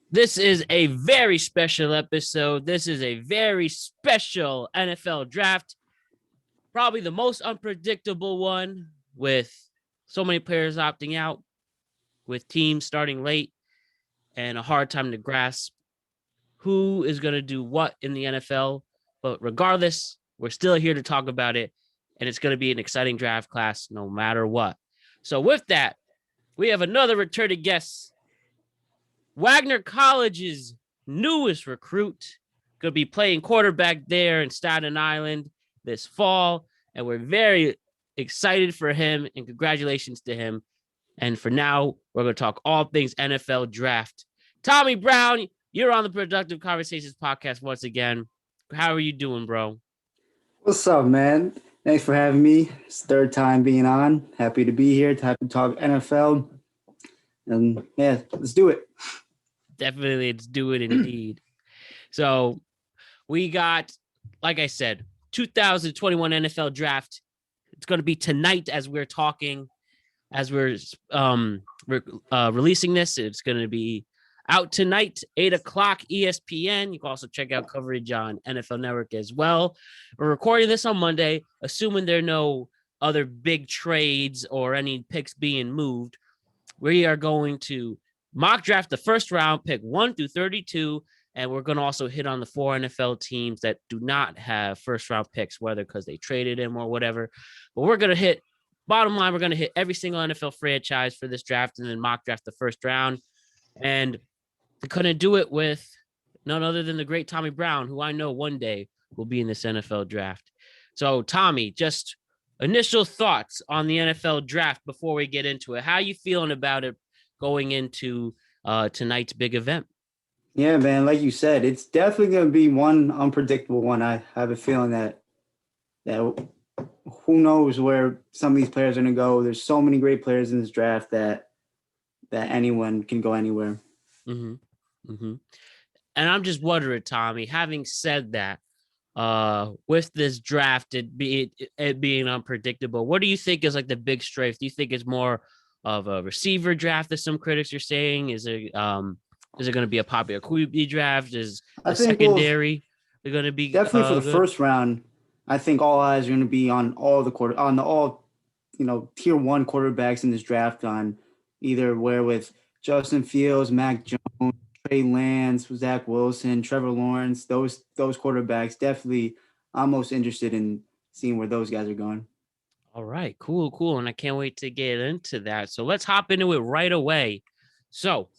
This is a very special episode. This is a very special NFL draft. Probably the most unpredictable one with so many players opting out, with teams starting late, and a hard time to grasp who is going to do what in the NFL. But regardless, we're still here to talk about it, and it's going to be an exciting draft class no matter what. So, with that, we have another returning guest. Wagner College's newest recruit going to be playing quarterback there in Staten Island this fall, and we're very excited for him and congratulations to him. And for now, we're going to talk all things NFL draft. Tommy Brown, you're on the Productive Conversations podcast once again. How are you doing, bro? What's up, man? Thanks for having me. It's third time being on. Happy to be here. Happy to talk NFL. And yeah, let's do it. Definitely, let's do it indeed. So we got, like I said, 2021 NFL draft. It's going to be tonight as we're talking, as we're releasing this. It's going to be out tonight, 8 o'clock ESPN. You can also check out coverage on NFL Network as well. We're recording this on Monday, assuming there are no other big trades or any picks being moved. We are going to mock draft the first round, pick 1 through 32, and we're going to also hit on the 4 NFL teams that do not have first round picks, whether because they traded him or whatever. But we're going to hit, bottom line, we're going to hit every single NFL franchise for this draft and then mock draft the first round. And we couldn't do it with none other than the great Tommy Brown, who I know one day will be in this NFL draft. So, Tommy, just initial thoughts on the NFL draft before we get into it. How are you feeling about it going into tonight's big event? Yeah, man, like you said, it's definitely going to be one unpredictable one. I have a feeling that who knows where some of these players are going to go. There's so many great players in this draft that anyone can go anywhere. Mm-hmm. Mm-hmm. And I'm just wondering, Tommy, having said that, with this draft, it being unpredictable, what do you think is like the big strength? Do you think it's more of a receiver draft that some critics are saying? Is it going to be a popular QB draft? Is I the think secondary going to be definitely for the good? first round. I think all eyes are going to be on all the tier 1 quarterbacks in this draft, on either where with Justin Fields, Mac Jones, Trey Lance, Zach Wilson, Trevor Lawrence. Those quarterbacks, definitely. I'm most interested in seeing where those guys are going. All right, cool. And I can't wait to get into that. So let's hop into it right away. So,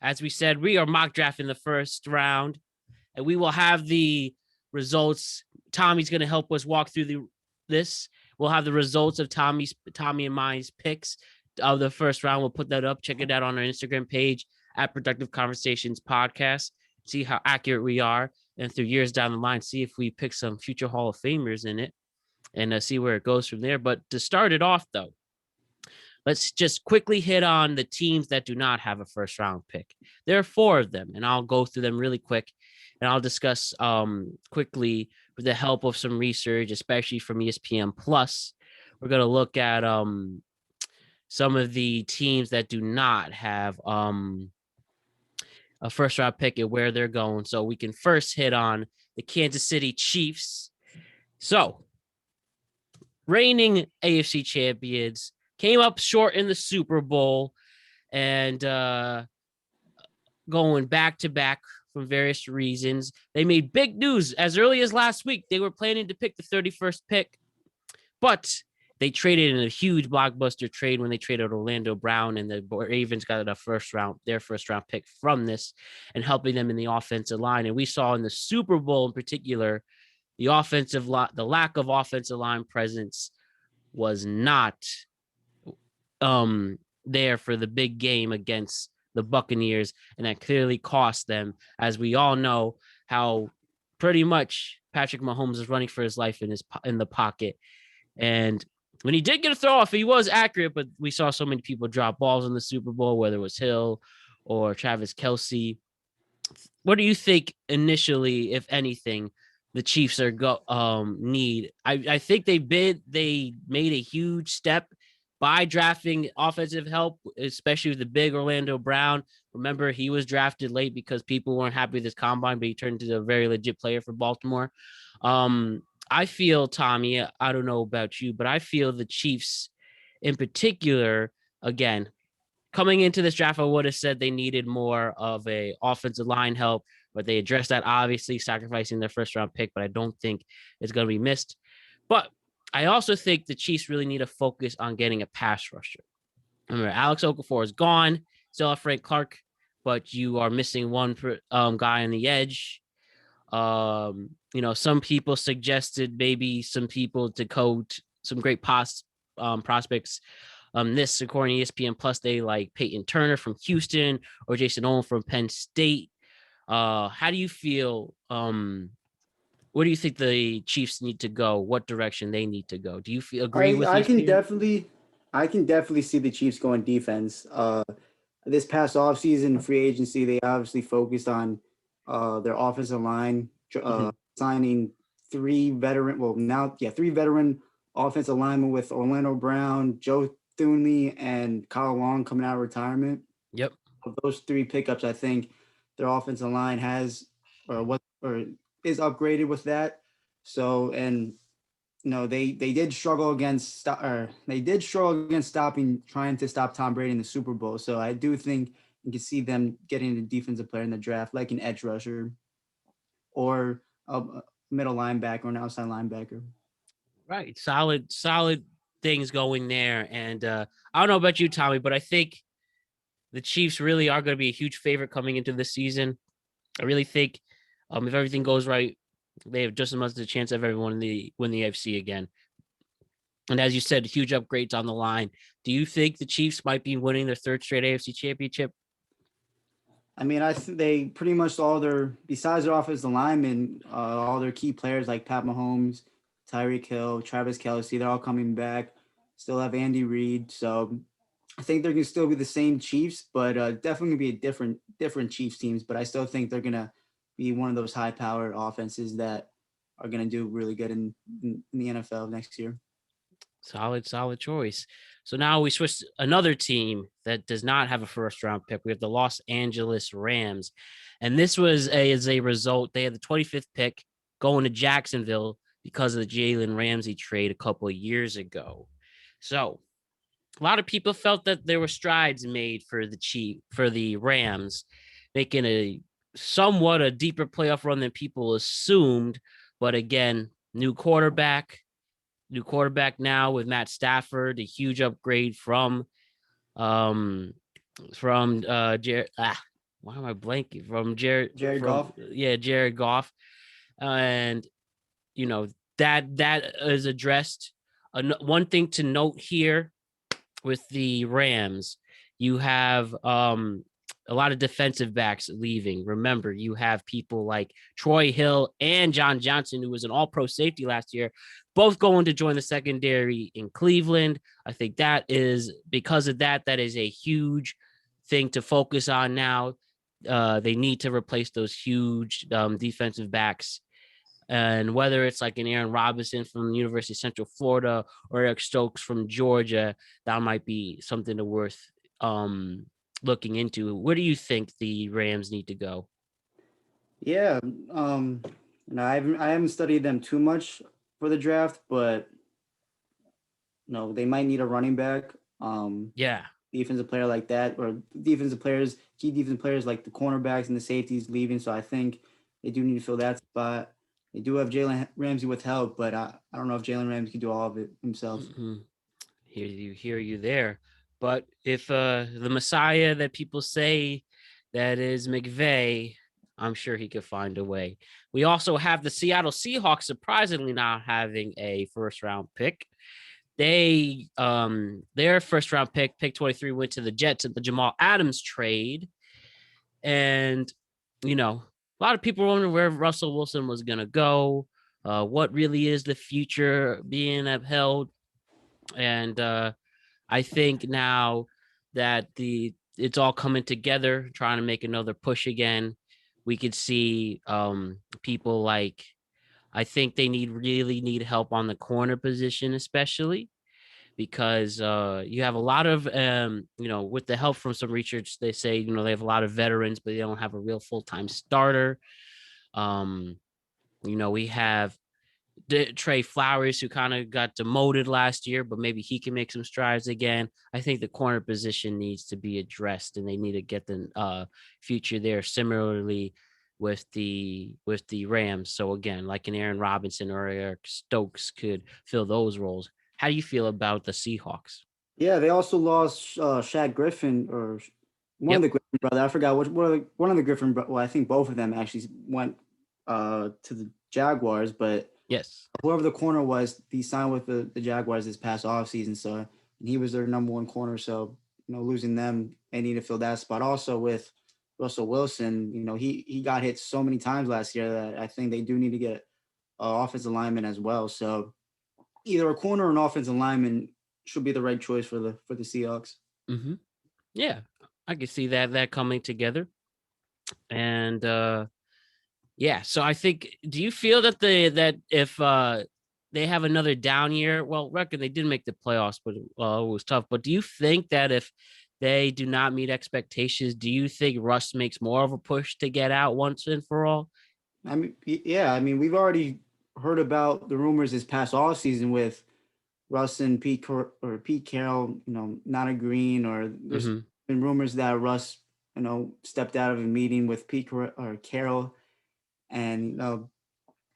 as we said, we are mock drafting the first round, and we will have the results. Tommy's going to help us walk through this. We'll have the results of Tommy and mine's picks of the first round. We'll put that up. Check it out on our Instagram page at Productive Conversations Podcast. See how accurate we are. And through years down the line, see if we pick some future Hall of Famers in it and see where it goes from there. But to start it off, though, let's just quickly hit on the teams that do not have a first round pick. There are 4 of them, and I'll go through them really quick. And I'll discuss quickly with the help of some research, especially from ESPN Plus. We're going to look at some of the teams that do not have a first round pick and where they're going. So we can first hit on the Kansas City Chiefs. So, reigning AFC champions, came up short in the Super Bowl, and going back to back for various reasons. They made big news as early as last week. They were planning to pick the 31st pick, but they traded in a huge blockbuster trade when they traded Orlando Brown, and the Ravens got their first round pick from this and helping them in the offensive line. And we saw in the Super Bowl in particular, the lack of offensive line presence was not there for the big game against the Buccaneers, and that clearly cost them, as we all know how pretty much Patrick Mahomes is running for his life in the pocket. And when he did get a throw off, he was accurate, but we saw so many people drop balls in the Super Bowl, whether it was Hill or Travis Kelce. What do you think initially, if anything, the Chiefs are need? I think they made a huge step by drafting offensive help, especially with the big Orlando Brown. Remember, he was drafted late because people weren't happy with his combine, but he turned into a very legit player for Baltimore. I feel, Tommy, I don't know about you, but I feel the Chiefs in particular, again, coming into this draft, I would have said they needed more of a offensive line help, but they addressed that, obviously sacrificing their first round pick, but I don't think it's going to be missed. But I also think the Chiefs really need to focus on getting a pass rusher. Remember, Alex Okafor is gone, still have Frank Clark, but you are missing one guy on the edge. Some people suggested maybe some people to coach some great prospects. This, according to ESPN Plus, they like Peyton Turner from Houston or Jason Owen from Penn State. How do you feel? Where do you think the Chiefs need to go? What direction they need to go? Do you agree with I can ESPN? definitely see the Chiefs going defense. This past offseason, free agency, they obviously focused on their offensive line, signing three veteran offensive linemen with Orlando Brown, Joe Thuney, and Kyle Long coming out of retirement. Yep. Of those three pickups, I think their offensive line is upgraded with that. So, and they did struggle against trying to stop Tom Brady in the Super Bowl. So I do think you can see them getting a defensive player in the draft, like an edge rusher or a middle linebacker or an outside linebacker. Right. Solid things going there. And I don't know about you, Tommy, but I think the Chiefs really are going to be a huge favorite coming into this season. I really think if everything goes right, they have just as much of a chance of everyone win the AFC again. And as you said, huge upgrades on the line. Do you think the Chiefs might be winning their third straight AFC championship? I mean, I think they pretty much besides their offensive linemen, all their key players like Pat Mahomes, Tyreek Hill, Travis Kelce, they're all coming back. Still have Andy Reid. So I think they're going to still be the same Chiefs, but definitely be a different Chiefs teams. But I still think they're going to be one of those high-powered offenses that are going to do really good in the NFL next year. Solid choice. So now we switch to another team that does not have a first round pick. We have the Los Angeles Rams. And this was as a result, they had the 25th pick going to Jacksonville because of the Jalen Ramsey trade a couple of years ago. So a lot of people felt that there were strides made for the Rams, making a somewhat a deeper playoff run than people assumed. But again, new quarterback now with Matt Stafford, a huge upgrade from Jared. Why am I blanking? From Jared Goff. Yeah, Jared Goff. And that is addressed. One thing to note here with the Rams, you have a lot of defensive backs leaving. Remember, you have people like Troy Hill and John Johnson, who was an all-pro safety last year, both going to join the secondary in Cleveland. I think that is because of that is a huge thing to focus on now. They need to replace those huge defensive backs. And whether it's like an Aaron Robinson from the University of Central Florida or Eric Stokes from Georgia, that might be something to worth looking into. Where do you think the Rams need to go? Yeah, I haven't studied them too much for the draft, but they might need a running back. Yeah, defensive player like that, or key defensive players like the cornerbacks and the safeties leaving. So I think they do need to fill that spot. They do have Jalen Ramsey with help, but I don't know if Jalen Ramsey can do all of it himself. mm-hmm. Hear you there. But if the Messiah that people say that is McVay, I'm sure he could find a way. We also have the Seattle Seahawks surprisingly not having a first round pick. They their first round pick 23, went to the Jets at the Jamal Adams trade. And a lot of people wonder where Russell Wilson was gonna go, what really is the future being upheld. And I think now that it's all coming together, trying to make another push again, we could see people like, I think they really need help on the corner position, especially because you have a lot of with the help from some research, they say they have a lot of veterans, but they don't have a real full-time starter. We have Trey Flowers, who kind of got demoted last year, but maybe he can make some strides again. I think the corner position needs to be addressed, and they need to get the future there. Similarly, with the Rams, so again, like an Aaron Robinson or Eric Stokes could fill those roles. How do you feel about the Seahawks? Yeah, they also lost Shaq Griffin or one of Yep. the Griffin brothers. I forgot one of the Griffin. Well, I think both of them actually went to the Jaguars, but Yes. whoever the corner was, he signed with the Jaguars this past offseason. So and he was their number one corner. So losing them, they need to fill that spot. Also with Russell Wilson, he got hit so many times last year that I think they do need to get offensive lineman as well. So either a corner or an offensive lineman should be the right choice for the Seahawks. Mm-hmm. Yeah, I can see that coming together. And yeah, so I think, do you feel that if they have another down year, well, reckon they did make the playoffs, but it was tough. But do you think that if they do not meet expectations, do you think Russ makes more of a push to get out once and for all? I mean, yeah, I mean, we've already heard about the rumors this past off season with Russ and Pete Carroll, not agreeing, or there's Mm-hmm. been rumors that Russ, stepped out of a meeting with or Carroll, and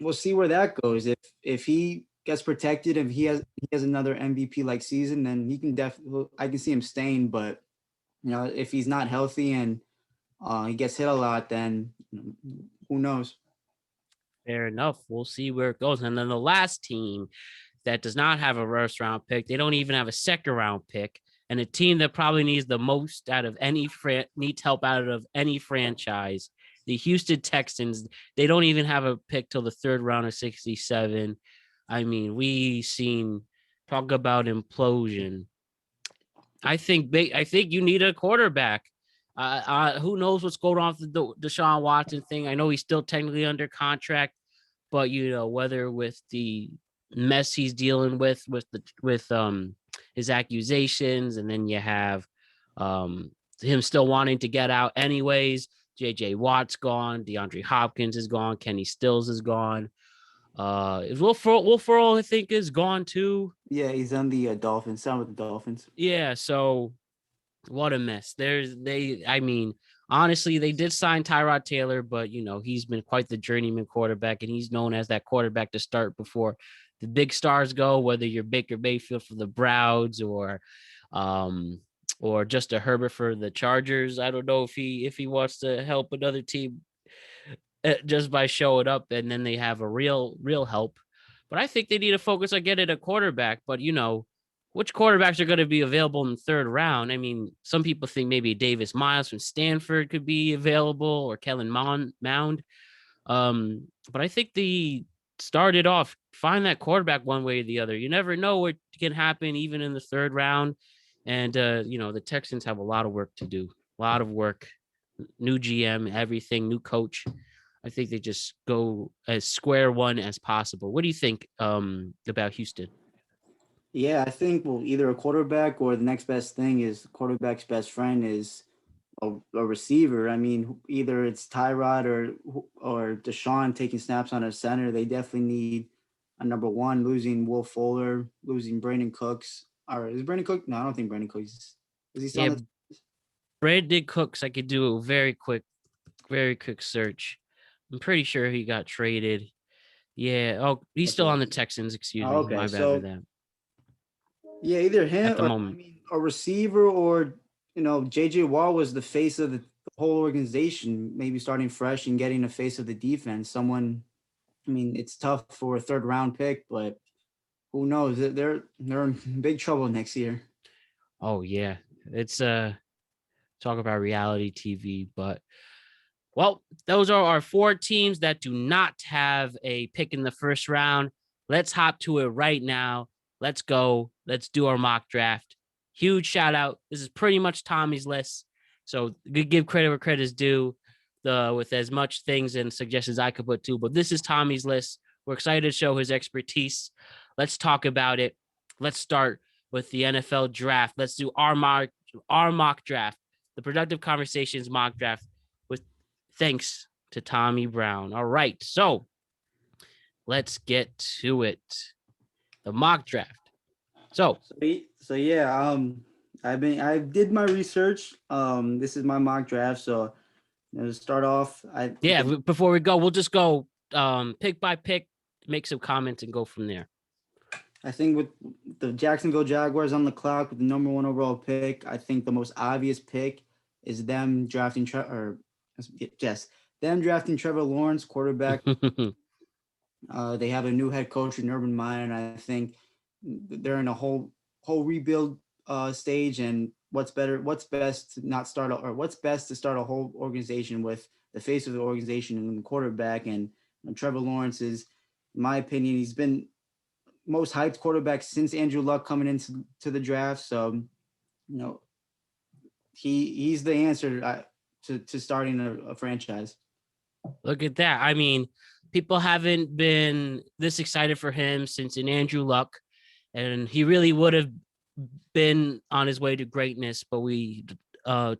we'll see where that goes. If he gets protected, if he has another MVP like season, then he can definitely. I can see him staying, but if he's not healthy and he gets hit a lot, then who knows? Fair enough. We'll see where it goes. And then the last team that does not have a first round pick, they don't even have a second round pick. And a team that probably needs the most out of needs help out of any franchise, the Houston Texans. They don't even have a pick till the third round of 67. I mean, talk about implosion. I think you need a quarterback. Who knows what's going on with the Deshaun Watson thing? I know he's still technically under contract, but whether with the mess he's dealing with his accusations, and then you have him still wanting to get out anyways. JJ Watt's gone, DeAndre Hopkins is gone, Kenny Stills is gone. Will Ferrell, I think, is gone too. Yeah, he's on the Dolphins. Signed with the Dolphins. Yeah, so what a mess. I mean, honestly, they did sign Tyrod Taylor, but he's been quite the journeyman quarterback, and he's known as that quarterback to start before the big stars go, whether you're Baker Mayfield for the Browns or just a Herbert for the Chargers. I don't know if he wants to help another team just by showing up, and then they have a real help. But I think they need to focus on getting a quarterback. But which quarterbacks are going to be available in the third round? I mean, some people think maybe Davis Miles from Stanford could be available, or Kellen Mound. But I think they started off, find that quarterback one way or the other. You never know what can happen, even in the third round. And the Texans have a lot of work to do. A lot of work. New GM, everything, new coach. I think they just go as square one as possible. What do you think about Houston? Yeah, I think either a quarterback or the next best thing is the quarterback's best friend is a receiver. I mean, either it's Tyrod or Deshaun taking snaps on a center. They definitely need a number one. Losing Will Fuller, losing Brandon Cooks. Or is Brandon Cook? No, I don't think Brandon Cooks is he still Yeah, on the Brandon Cooks, I could do a very quick search. I'm pretty sure he got traded. Yeah. Oh, he's still on the Texans. Excuse Oh, me. okay. My bad for So that. yeah, either At him the or I moment. mean a receiver or JJ Watt was the face of the whole organization, maybe starting fresh and getting a face of the defense. Someone I mean, it's tough for a third round pick, but who knows? They're in big trouble next year. Oh yeah. It's talk about reality TV, but well, those are our four teams that do not have a pick in the first round. Let's hop to it right now. Let's go. Let's do our mock draft. Huge shout out. This is pretty much Tommy's list. So give credit where credit is due. With as much things and suggestions I could put too. But this is Tommy's list. We're excited to show his expertise. Let's talk about it. Let's start with the NFL draft. Let's do our mock draft, the Productive Conversations mock draft, with thanks to Tommy Brown. All right, so let's get to it. The mock draft. So yeah, I did my research. This is my mock draft. So to start off, Before we go, we'll just go pick by pick, make some comments, and go from there. I think with the Jacksonville Jaguars on the clock with the number 1 overall pick, I think the most obvious pick is them drafting Trevor Lawrence, quarterback. They have a new head coach in Urban Meyer, and I think they're in a whole rebuild stage. And what's best to start a whole organization with the face of the organization and the quarterback. And Trevor Lawrence is, in my opinion, he's been most hyped quarterback since Andrew Luck coming into the draft. So, he's the answer to starting a franchise. Look at that. I mean, people haven't been this excited for him since an Andrew Luck, and he really would have been on his way to greatness, but had a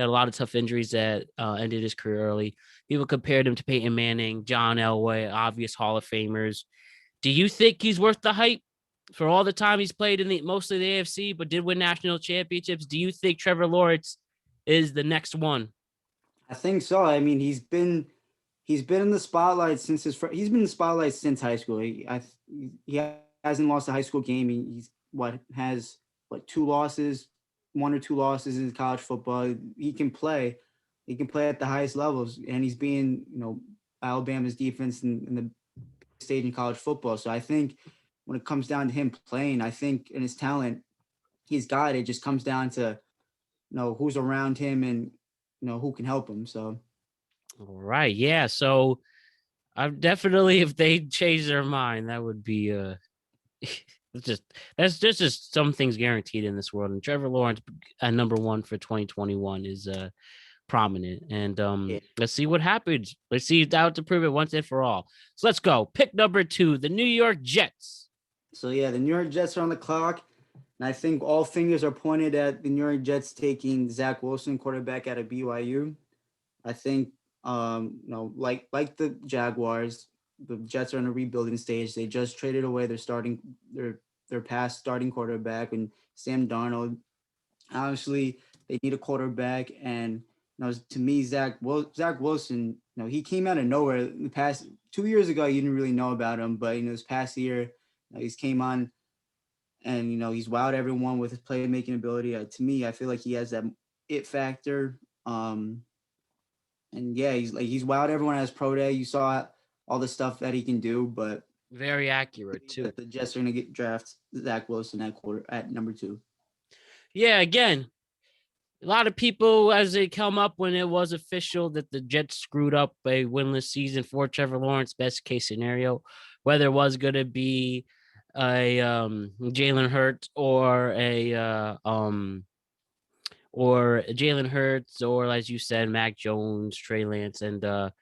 lot of tough injuries that ended his career early. People compared him to Peyton Manning, John Elway, obvious Hall of Famers. Do you think he's worth the hype for all the time he's played in mostly the AFC, but did win national championships? Do you think Trevor Lawrence is the next one? I think so. I mean, he's been in the spotlight since high school. He hasn't lost a high school game. He's has 2 losses, 1 or 2 losses in college football. He can play at the highest levels, and he's being, Alabama's defense in the stage in college football. So I think when it comes down to him playing, I think in his talent, he's got it. It just comes down to, who's around him and, who can help him. So. All right. Yeah. So I'm definitely, if they change their mind, that would be, that's just some things guaranteed in this world. And Trevor Lawrence at number 1 for 2021 is, prominent, and let's see what happens. Let's see if out to prove it once and for all. So let's go. Pick number 2, the New York Jets. So yeah, the New York Jets are on the clock, and I think all fingers are pointed at the New York Jets taking Zach Wilson, quarterback out of BYU. I think like the Jaguars, the Jets are in a rebuilding stage. They just traded away their past starting quarterback and Sam Darnold. Obviously, they need a quarterback, and to me, Zach Wilson, he came out of nowhere. The past 2 years ago, you didn't really know about him, but this past year, he's came on, and he's wowed everyone with his playmaking ability. To me, I feel like he has that it factor. And yeah, he's wowed everyone at his pro day. You saw all the stuff that he can do, but very accurate too. The Jets are going to draft Zach Wilson at number 2. Yeah, again, a lot of people, as they come up when it was official that the Jets screwed up a winless season for Trevor Lawrence, best case scenario, whether it was going to be a Jalen Hurts or Jalen Hurts, or as you said, Mac Jones, Trey Lance, and I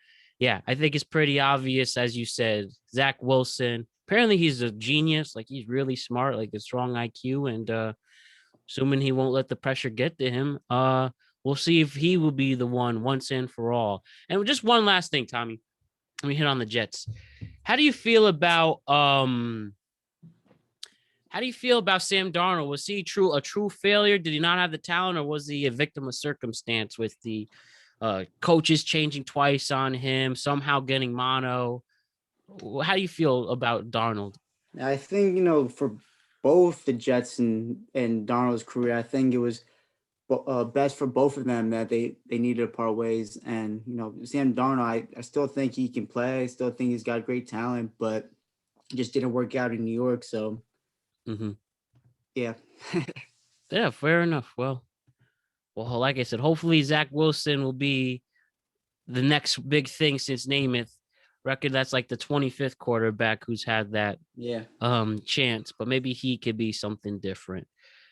think it's pretty obvious, as you said, Zach Wilson. Apparently, he's a genius. Like, he's really smart, like a strong IQ, and assuming he won't let the pressure get to him, we'll see if he will be the one once and for all. And just one last thing, Tommy. Let me hit on the Jets. How do you feel about Sam Darnold? Was he a true failure? Did he not have the talent, or was he a victim of circumstance with the coaches changing twice on him, somehow getting mono? How do you feel about Darnold? I think, for both the Jets and Darnold's career, I think it was best for both of them that they needed to part ways. And, Sam Darnold, I still think he can play. I still think he's got great talent, but it just didn't work out in New York. So, yeah. Yeah, fair enough. Well, like I said, hopefully Zach Wilson will be the next big thing since Namath. Record that's like the 25th quarterback who's had that chance, but maybe he could be something different.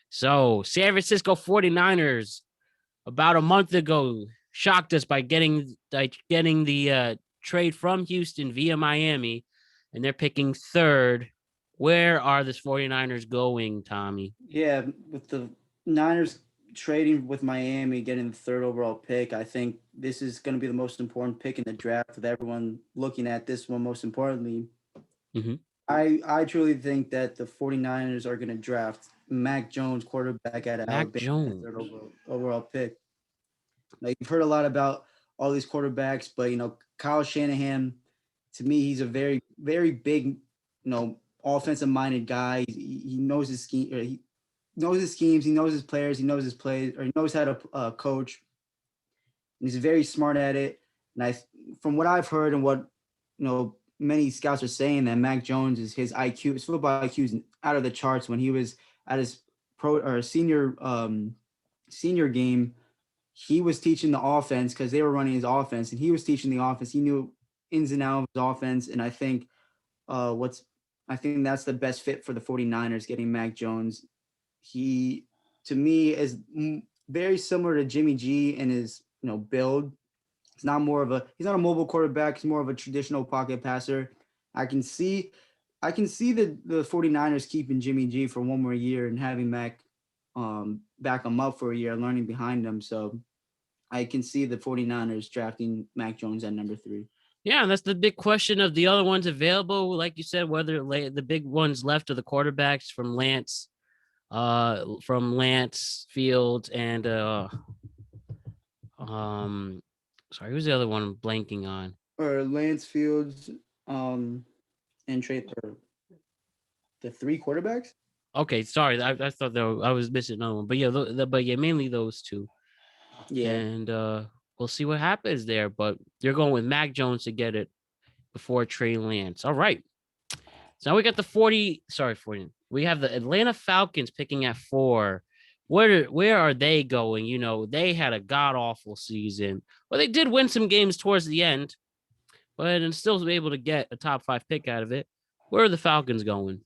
So San Francisco 49ers about a month ago shocked us by getting the trade from Houston via Miami, and they're picking 3rd Where are the 49ers going, Tommy? Yeah, with the Niners trading with Miami, getting the third overall pick, I think this is going to be the most important pick in the draft with everyone looking at this one most importantly. Mm-hmm. I truly think that the 49ers are going to draft Mac Jones, quarterback out of Mac Alabama, the Jones. third overall pick. Like, you've heard a lot about all these quarterbacks, but Kyle Shanahan, to me, he's a very, very big, offensive minded guy. He knows his scheme. Or he knows his schemes. He knows his players. He knows his plays, or he knows how to coach. And he's very smart at it. And from what I've heard and what many scouts are saying, that Mac Jones is his IQ, his football IQ is out of the charts. When he was at his pro or senior game, he was teaching the offense because they were running his offense, and he was teaching the offense. He knew ins and outs of his offense, and I think that's the best fit for the 49ers, getting Mac Jones. He, to me, is very similar to Jimmy G in his build. He's not a mobile quarterback. He's more of a traditional pocket passer. I can see the 49ers keeping Jimmy G for one more year and having Mac back him up for a year, learning behind him. So I can see the 49ers drafting Mac Jones at number 3. Yeah, and that's the big question of the other ones available. Like you said, whether the big ones left are the quarterbacks from Lance Fields and sorry, who's the other one I'm blanking on? Or Lance Fields, and Trey, or the 3 quarterbacks. Okay, sorry, I thought I was missing another one, but yeah, mainly those two. Yeah, And we'll see what happens there. But you're going with Mac Jones to get it before Trey Lance. All right. So now we got the 40. We have the Atlanta Falcons picking at 4. Where are they going? They had a god awful season. Well, they did win some games towards the end, but and still was able to get a top 5 pick out of it. Where are the Falcons going?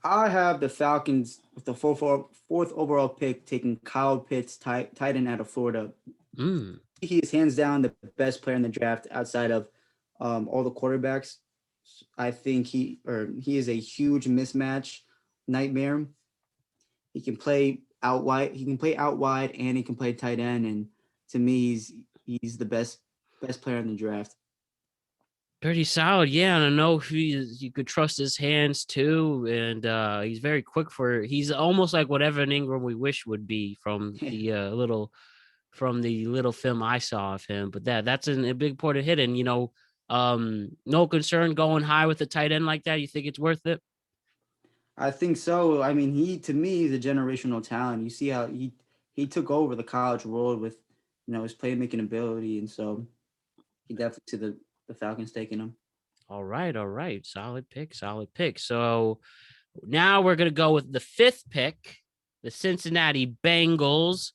I have the Falcons with the fourth overall pick, taking Kyle Pitts, tight end out of Florida. Mm. He is hands down the best player in the draft outside of all the quarterbacks. I think he is a huge mismatch nightmare. He can play out wide. He can play out wide, and he can play tight end. And to me, he's the best player in the draft. Pretty solid, yeah. And I know you could trust his hands too, and he's very quick he's almost like what Evan Ingram we wish would be from the little film I saw of him. But that's a big part of hitting. No concern going high with a tight end like that. You think it's worth it? I think so. I mean, to me, he's a generational talent. You see how he took over the college world with his playmaking ability, and so he definitely see the Falcons taking him. All right. Solid pick. So now we're going to go with the 5th pick, the Cincinnati Bengals.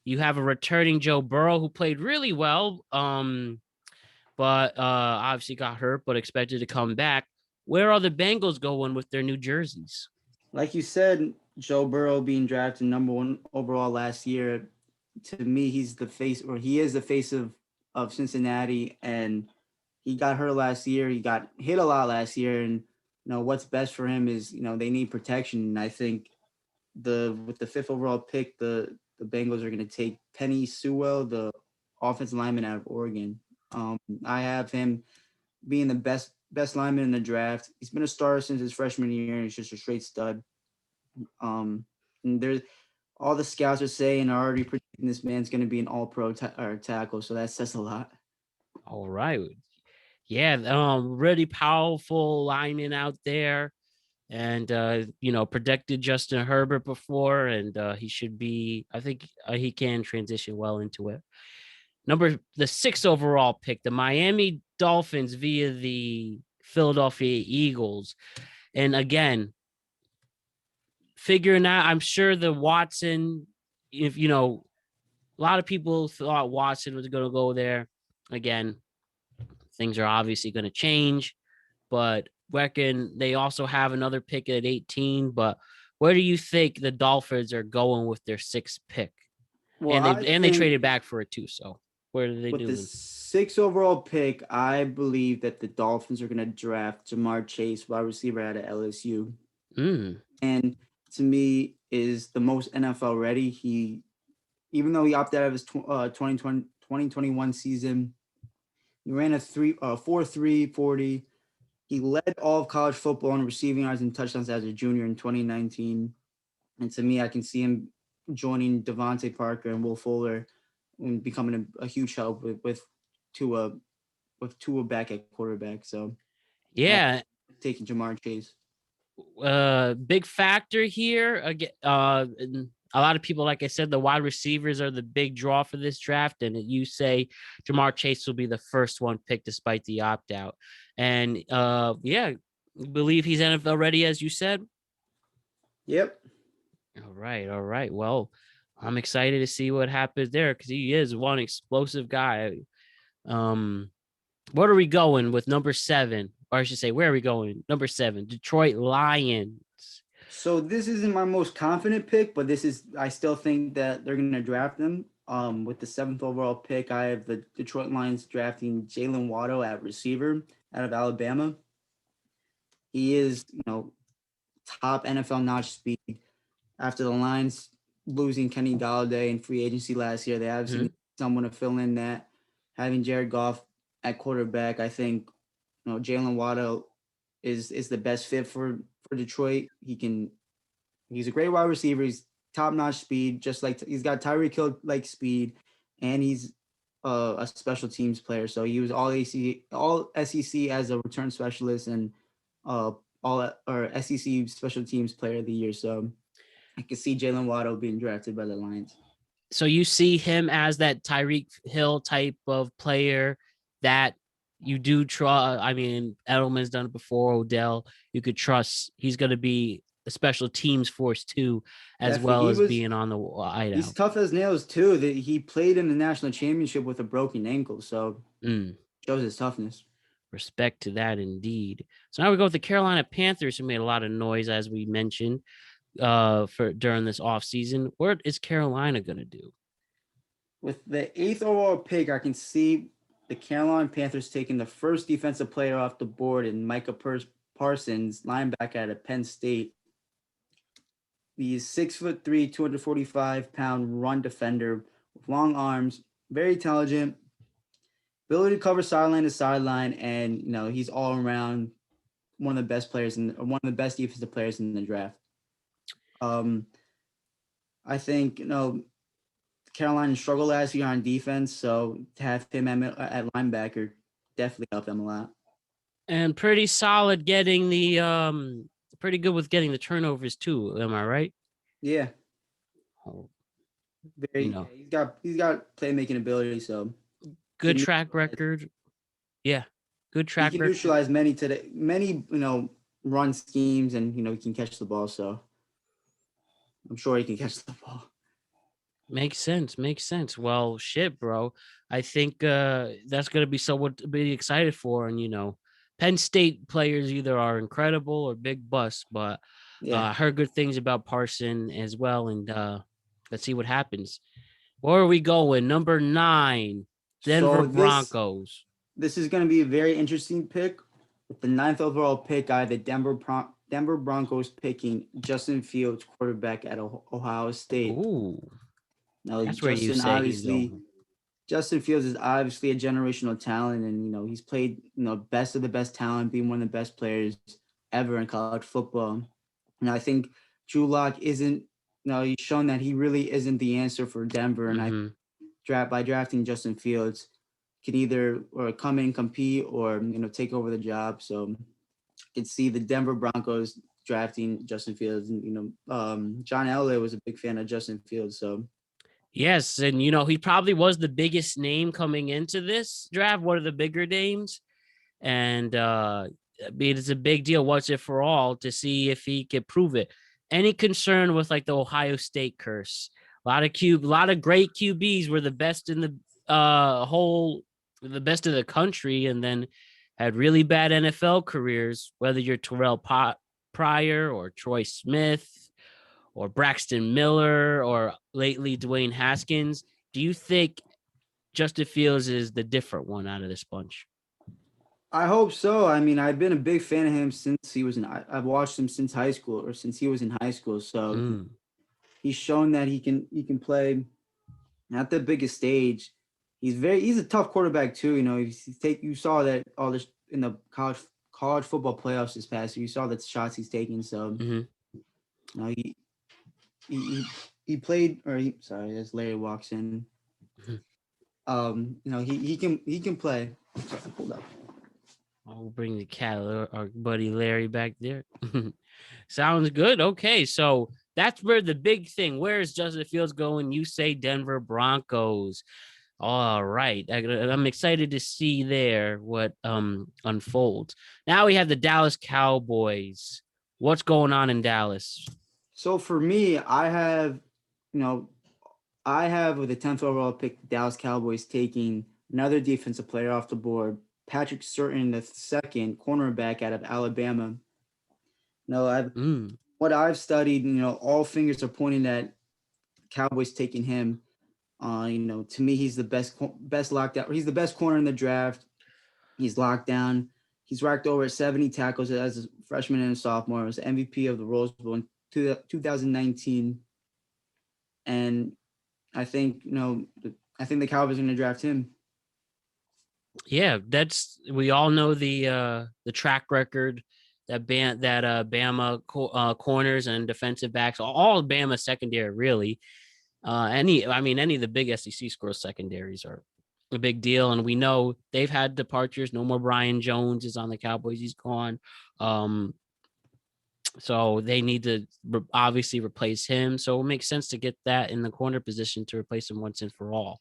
You have a returning Joe Burrow who played really well, but obviously got hurt, but expected to come back. Where are the Bengals going with their new jerseys? Like you said, Joe Burrow being drafted number 1 overall last year, to me, he is the face of Cincinnati, and he got hurt last year. He got hit a lot last year, and what's best for him is they need protection. And I think with the 5th overall pick, the Bengals are going to take Penny Sewell, the offensive lineman out of Oregon. I have him being the best lineman in the draft. He's been a starter since his freshman year, and he's just a straight stud. And there's all the scouts are saying are already predicting this man's going to be an all-pro tackle, so that says a lot. All right. Yeah, really powerful lineman out there. And predicted Justin Herbert before, and he should be. I think he can transition well into it. The 6th overall pick, the Miami Dolphins via the Philadelphia Eagles, and again, figuring out. I'm sure the Watson, if a lot of people thought Watson was going to go there. Again, things are obviously going to change, but reckon they also have another pick at 18. But where do you think the Dolphins are going with their 6th pick? Well, they traded back for it too. So where are they doing? With the 6th overall pick, I believe that the Dolphins are going to draft Jamar Chase, wide receiver out of LSU. and to me is the most NFL ready. Even though he opted out of his 2021 season, he ran a 4.3 40. He led all of college football in receiving yards and touchdowns as a junior in 2019. And to me, I can see him joining Devontae Parker and Will Fuller and becoming a huge help with Tua back at quarterback. So Yeah. taking Jamar Chase. Big factor here. Again, and a lot of people, like I said, the wide receivers are the big draw for this draft. And you say Jamar Chase will be the first one picked despite the opt out. And yeah, believe he's NFL ready, as you said. Yep. All right. All right. Well, I'm excited to see what happens there because he is one explosive guy. What are we going with number 7? Or I should say, where are we going? Number 7, Detroit Lions. So this isn't my most confident pick, but I still think that they're going to draft him. With the 7th overall pick, I have the Detroit Lions drafting Jalen Watto at receiver out of Alabama. He is, top NFL notch speed. After the Lions losing Kenny Golladay in free agency last year, they obviously need someone to fill in that. Having Jared Goff at quarterback, I think, Jalen Watto is the best fit for Detroit. He's a great wide receiver. He's top notch speed, just like he's got Tyreek Hill like speed, and he's a special teams player. So he was all SEC as a return specialist and all SEC special teams player of the year. So I can see Jalen Watto being drafted by the Lions. So you see him as that Tyreek Hill type of player that you do trust. I mean, Edelman's done it before. Odell, you could trust he's going to be a special teams force too, as Definitely. well as being on the hideout. He's tough as nails too. That he played in the national championship with a broken ankle, so shows his toughness. Respect to that, indeed. So now we go with the Carolina Panthers, who made a lot of noise, as we mentioned, for during this offseason. What is Carolina going to do? With the 8th overall pick, I can see the Carolina Panthers taking the first defensive player off the board in Micah Parsons, linebacker out of Penn State. He's 6'3", 245-pound run defender with long arms, very intelligent, ability to cover sideline to sideline, and he's all around one of the best players one of the best defensive players in the draft. I think Carolina struggled last year on defense, so to have him at linebacker definitely helped them a lot. And pretty solid getting the pretty good with getting the turnovers too. Am I right? Yeah. Very. He's got playmaking ability, so good track record. Yeah, good track record. He can neutralize many run schemes, and he can catch the ball. So I'm sure he can catch the ball. Makes sense. Well, shit, bro. I think that's going to be someone to be excited for. And, Penn State players either are incredible or big busts, but I heard good things about Parson as well. And let's see what happens. Where are we going? Number 9, Denver Broncos. This is going to be a very interesting pick. With the 9th overall pick, I have the Denver Broncos picking Justin Fields, quarterback at Ohio State. Ooh. Now, Justin Fields is obviously a generational talent, and he's played best of the best talent, being one of the best players ever in college football. And I think Drew Lock isn't. He's shown that he really isn't the answer for Denver, and by drafting Justin Fields, can either come in and compete or take over the job. So I can see the Denver Broncos drafting Justin Fields, and John Elway was a big fan of Justin Fields, so. Yes, and he probably was the biggest name coming into this draft, one of the bigger names, and it's a big deal once and for all to see if he could prove it. Any concern with the Ohio State curse? A lot of great QBs were the best in the the best of the country, and then had really bad NFL careers. Whether you're Terrell Pryor or Troy Smith or Braxton Miller, or lately Dwayne Haskins, do you think Justin Fields is the different one out of this bunch? I hope so. I mean, I've been a big fan of him since he was in. I've watched him since high school, or since he was in high school. So Mm. he's shown that he can play at the biggest stage. He's a tough quarterback too. You saw that all this in the college football playoffs this past year. You saw the shots he's taking. So Mm-hmm. you know, he he, he played. Sorry, as Larry walks in. He can play. Sorry, hold up. I'll bring the cat, our buddy Larry, back there. Sounds good. Okay, so that's where the big thing. Where is Justin Fields going? You say Denver Broncos. All right, I'm excited to see there what unfolds. Now we have the Dallas Cowboys. What's going on in Dallas? So for me, you know, I have with the 10th overall pick, Dallas Cowboys taking another defensive player off the board, Patrick Surtain, the second cornerback out of Alabama. No, Mm, what I've studied, all fingers are pointing at Cowboys taking him. To me, he's the best lockdown. He's the best corner in the draft. He's locked down. He's racked over 70 tackles as a freshman and a sophomore. He was MVP of the Rose Bowl in 2019. And I think, the Cowboys are going to draft him. yeah, we all know the track record that Bama corners and defensive backs, all Bama secondary really. Any of the big SEC schools secondaries are a big deal, and we know they've had departures. No more Brian Jones is on the Cowboys; he's gone. So they need to obviously replace him. So it makes sense to get that in the corner position to replace him once and for all.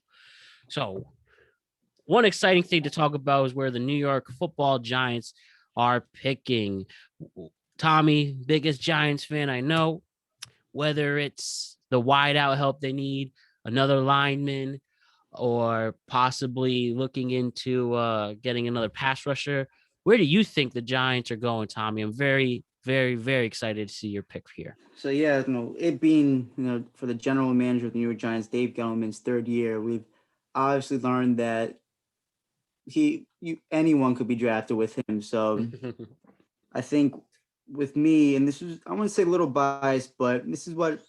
So one exciting thing to talk about is where the New York Football Giants are picking. Tommy, biggest Giants fan I know. Whether it's the wide out help they need, another lineman, or possibly looking into getting another pass rusher. Where do you think the Giants are going, Tommy? I'm very, very, very excited to see your pick here. So yeah, it being for the general manager of the New York Giants, Dave Gettleman's third year, we've obviously learned that anyone could be drafted with him. So I think with me, and I want to say a little biased, but this is what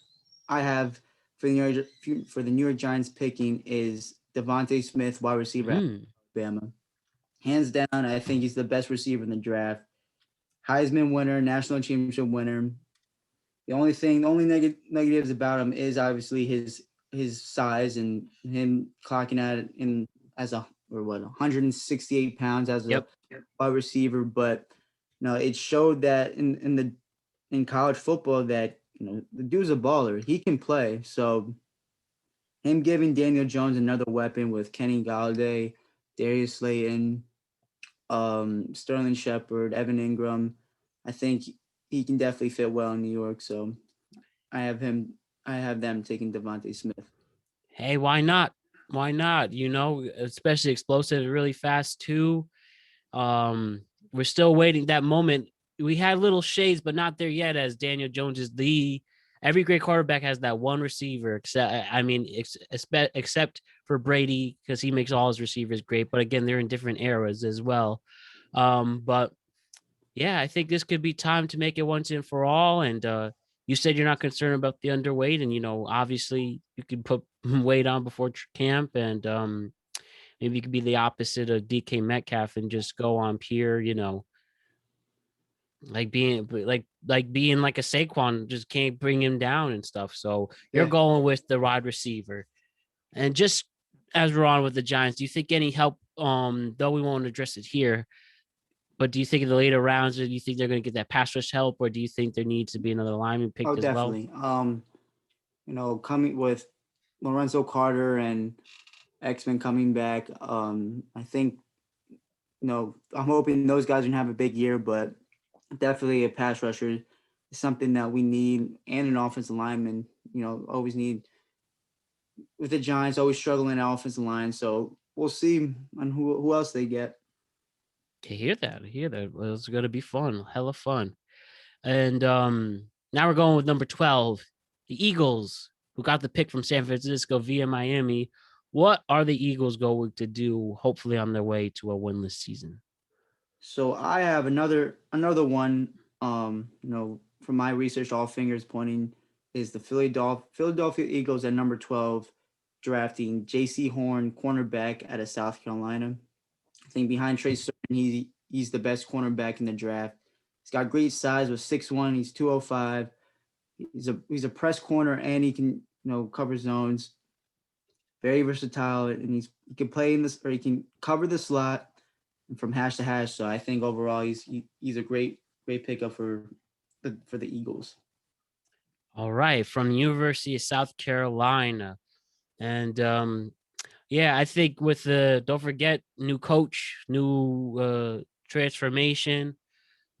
I have for the New York Giants picking is Devontae Smith, wide receiver at Alabama. Hands down, I think he's the best receiver in the draft. Heisman winner, national championship winner. The only negatives about him is obviously his size and him clocking out in as a or what 168 pounds as a wide receiver. But it showed that in college football that the dude's a baller. He can play. So him giving Daniel Jones another weapon with Kenny Galladay, Darius Slayton, Sterling Shepard, Evan Ingram, I think he can definitely fit well in New York. So I have them taking Devontae Smith. Hey, why not? Why not? Especially explosive, really fast too. We're still waiting that moment. We had little shades, but not there yet. As Daniel Jones is every great quarterback has that one receiver, except for Brady because he makes all his receivers great. But again, they're in different eras as well. But yeah, I think this could be time to make it once and for all. And you said you're not concerned about the underweight, and obviously you could put weight on before camp, and maybe you could be the opposite of DK Metcalf and just go on pure, like being like a Saquon, just can't bring him down and stuff. So you're going with the wide receiver. And just as we're on with the Giants, do you think any help? Though we won't address it here, but do you think in the later rounds, do you think they're going to get that pass rush help, or do you think there needs to be another lineman picked as definitely. well? Coming with Lorenzo Carter and X-Men coming back, I think, I'm hoping those guys are gonna have a big year, but definitely a pass rusher is something that we need, and an offensive lineman. Always need with the Giants, always struggling at offensive line. So we'll see on who else they get. I hear that. Well, it's going to be fun, hella fun. And now we're going with number 12, the Eagles, who got the pick from San Francisco via Miami. What are the Eagles going to do, hopefully on their way to a winless season? So I have another one. From my research, all fingers pointing is the Philadelphia Eagles at number 12, drafting J.C. Horn, cornerback out of South Carolina. I think behind Trey Sermon, he's the best cornerback in the draft. He's got great size with 6'1", he's 205. He's a press corner and he can cover zones. Very versatile, and he can play in this, or he can cover the slot from hash to hash. So I think overall he's a great pickup for the Eagles. All right, from the University of South Carolina. And yeah, I think with the don't forget new coach, new transformation,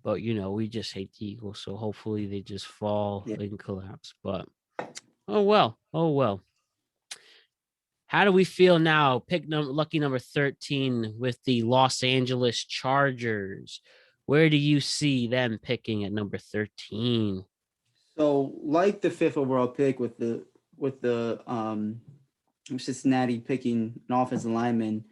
but we just hate the Eagles, so hopefully they just fall Yeah. and collapse. But oh well, oh well. How do we feel now? Lucky number 13 with the Los Angeles Chargers. Where do you see them picking at number 13? So like the fifth overall pick with the Cincinnati picking an offensive lineman,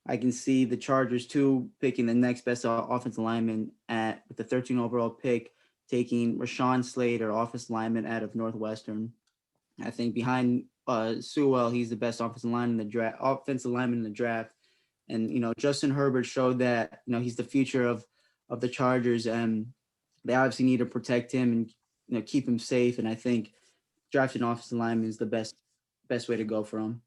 I can see the Chargers too picking the next best offensive lineman with the 13 overall pick, taking Rashawn Slater, offensive lineman out of Northwestern. I think behind Sewell, he's the best offensive lineman in the draft. And Justin Herbert showed that he's the future of the Chargers, and they obviously need to protect him and keep him safe. And I think drafting offensive lineman is the best way to go for him.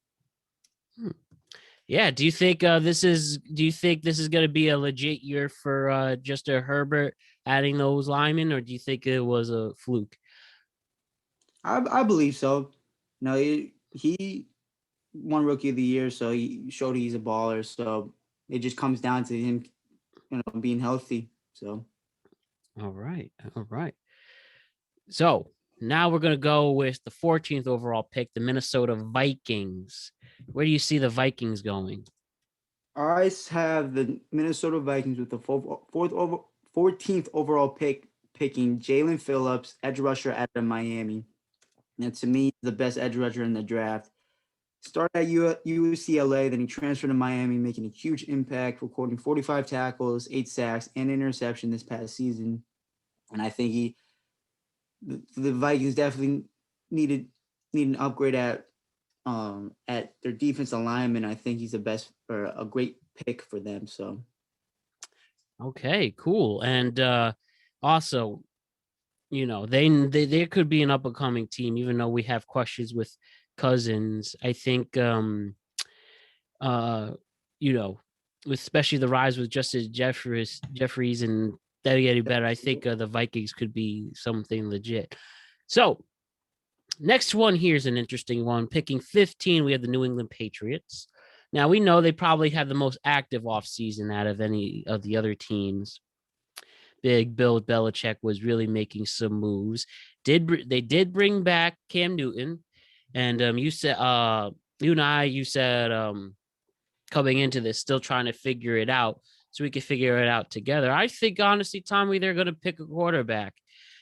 Yeah. Do you think this is going to be a legit year for Justin Herbert adding those linemen, or do you think it was a fluke? I believe so. No, he won Rookie of the Year, so he showed he's a baller. So it just comes down to him, being healthy. So. All right. All right. So now we're going to go with the 14th overall pick, the Minnesota Vikings. Where do you see the Vikings going? I have the Minnesota Vikings with the 14th overall pick, picking Jalen Phillips, edge rusher out of Miami. And to me, the best edge rusher in the draft. Started at UCLA, then he transferred to Miami, making a huge impact, recording 45 tackles, 8 sacks, and interception this past season. And I think the Vikings definitely need an upgrade at their defensive lineman. I think he's the best, or a great pick for them. So. Okay, cool. And also, they could be an up and coming team, even though we have questions with Cousins. I think with especially the rise with Justin Jeffries and that getting better, I think the Vikings could be something legit. So next one here is an interesting one. Picking 15, we have the New England Patriots. Now we know they probably have the most active offseason out of any of the other teams. Big Bill Belichick was really making some moves. They did bring back Cam Newton, and you said you said coming into this still trying to figure it out, so we can figure it out together. I think honestly, Tommy, they're going to pick a quarterback.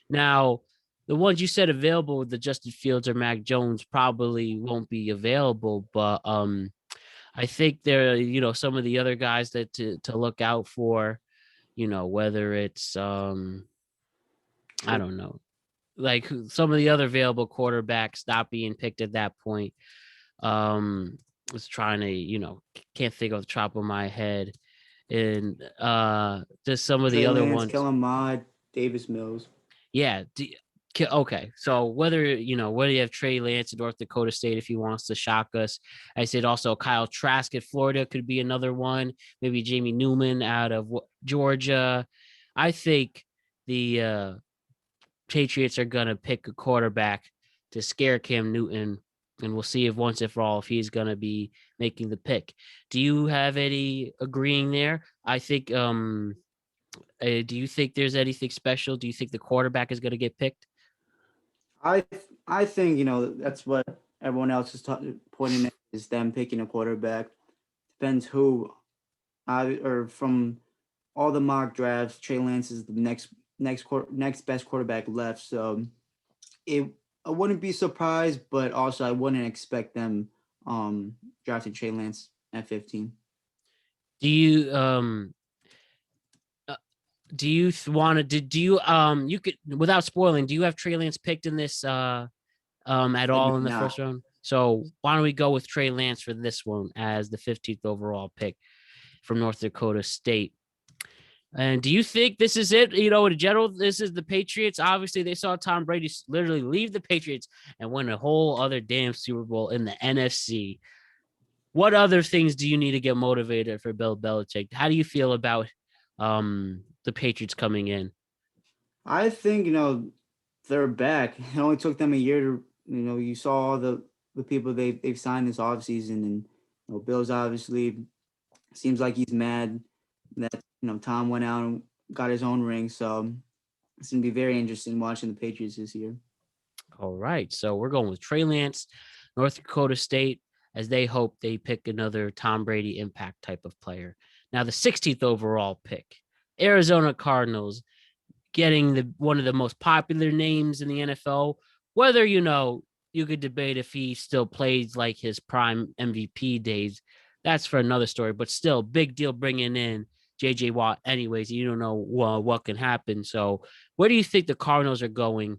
Now, the ones you said available with the Justin Fields or Mac Jones probably won't be available, but I think they're some of the other guys that to look out for. Whether it's I don't know, like some of the other available quarterbacks not being picked at that point. Was trying to, can't think of the top of my head. And just some of the Trey other Lance, ones. Kellen Mond, Davis Mills. Yeah. Okay. So whether you have Trey Lance at North Dakota State, if he wants to shock us, I said also Kyle Trask at Florida could be another one. Maybe Jamie Newman out of Georgia. I think the Patriots are going to pick a quarterback to scare Cam Newton, and we'll see if once and for all if he's going to be making the pick. Do you have any agreeing there? I think do you think there's anything special? Do you think the quarterback is going to get picked? I think that's what everyone else is pointing at, is them picking a quarterback. Depends who. Or from all the mock drafts, Trey Lance is the next best quarterback left. So I wouldn't be surprised, but also I wouldn't expect them drafting Trey Lance at 15. Do you Do you want to? Do you you could, without spoiling, do you have Trey Lance picked in this at I do all in the not. first round? So why don't we go with Trey Lance for this one as the 15th overall pick from North Dakota State? And do you think this is it? You know, in general, this is the Patriots. Obviously, they saw Tom Brady literally leave the Patriots and win a whole other damn Super Bowl in the NFC. What other things do you need to get motivated for Bill Belichick? How do you feel about the Patriots coming in? I think they're back. It only took them a year to you saw all the people they've signed this offseason, and Bill's obviously seems like he's mad that Tom went out and got his own ring. So it's gonna be very interesting watching the Patriots this year. All right. So we're going with Trey Lance, North Dakota State, as they hope they pick another Tom Brady impact type of player. Now, the 16th overall pick, Arizona Cardinals, getting the one of the most popular names in the NFL. Whether you could debate if he still plays like his prime MVP days. That's for another story, but still, big deal bringing in JJ Watt. Anyways, you don't know what can happen. So, where do you think the Cardinals are going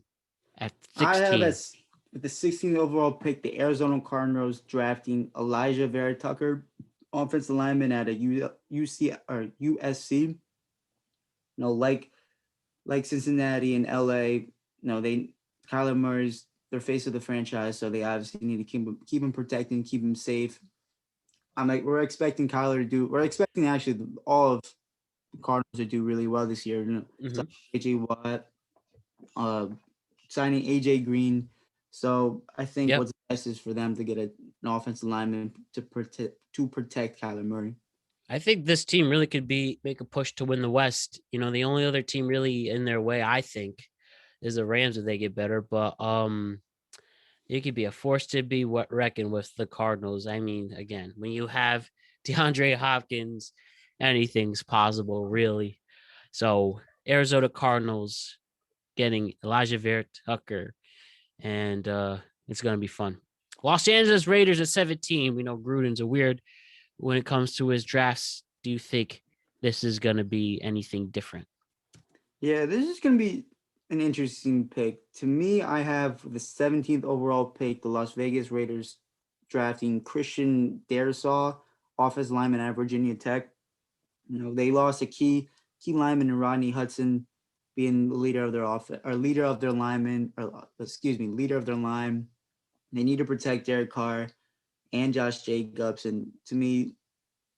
at I have 16? as with the 16th overall pick, the Arizona Cardinals drafting Elijah Vera Tucker, offensive lineman at a UC or USC. Like Cincinnati and LA, they Kyler Murray's their face of the franchise, so they obviously need to keep him protected, keep him safe. We're expecting Kyler to do. We're expecting actually all of the Cardinals to do really well this year. Mm-hmm. AJ Watt, uh, signing AJ Green. So I think Yep. what's best is for them to get an offensive lineman to protect Kyler Murray. I think this team really could make a push to win the West. The only other team really in their way, I think, is the Rams if they get better. But it could be a force to be reckoned with the Cardinals. I mean, again, when you have DeAndre Hopkins, anything's possible, really. So Arizona Cardinals getting Elijah Vera Tucker, and it's gonna be fun. Los Angeles Raiders at 17. We know Gruden's a weird when it comes to his drafts. Do you think this is gonna be anything different? Yeah, this is going to be an interesting pick. To me, I have the 17th overall pick, the Las Vegas Raiders drafting Christian Darrisaw, offensive lineman at Virginia Tech. They lost a key lineman in Rodney Hudson, being the leader of their leader of their lineman, or excuse me, leader of their line. They need to protect Derek Carr and Josh Jacobs, and to me,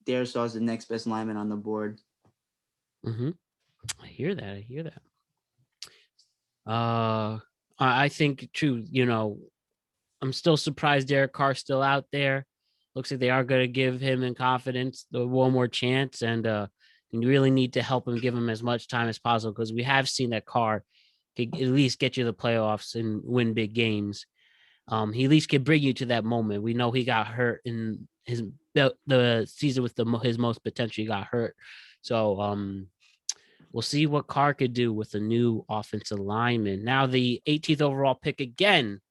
Darrisaw is the next best lineman on the board. Mm-hmm. I hear that. I hear that. I think too. I'm still surprised Derek Carr's still out there. Looks like they are going to give him in confidence the one more chance, and you really need to help him, give him as much time as possible because we have seen that Carr could at least get you the playoffs and win big games. He at least could bring you to that moment. We know he got hurt in the season with his most potential. He got hurt, so we'll see what Carr could do with a new offensive lineman. Now the 18th overall pick again.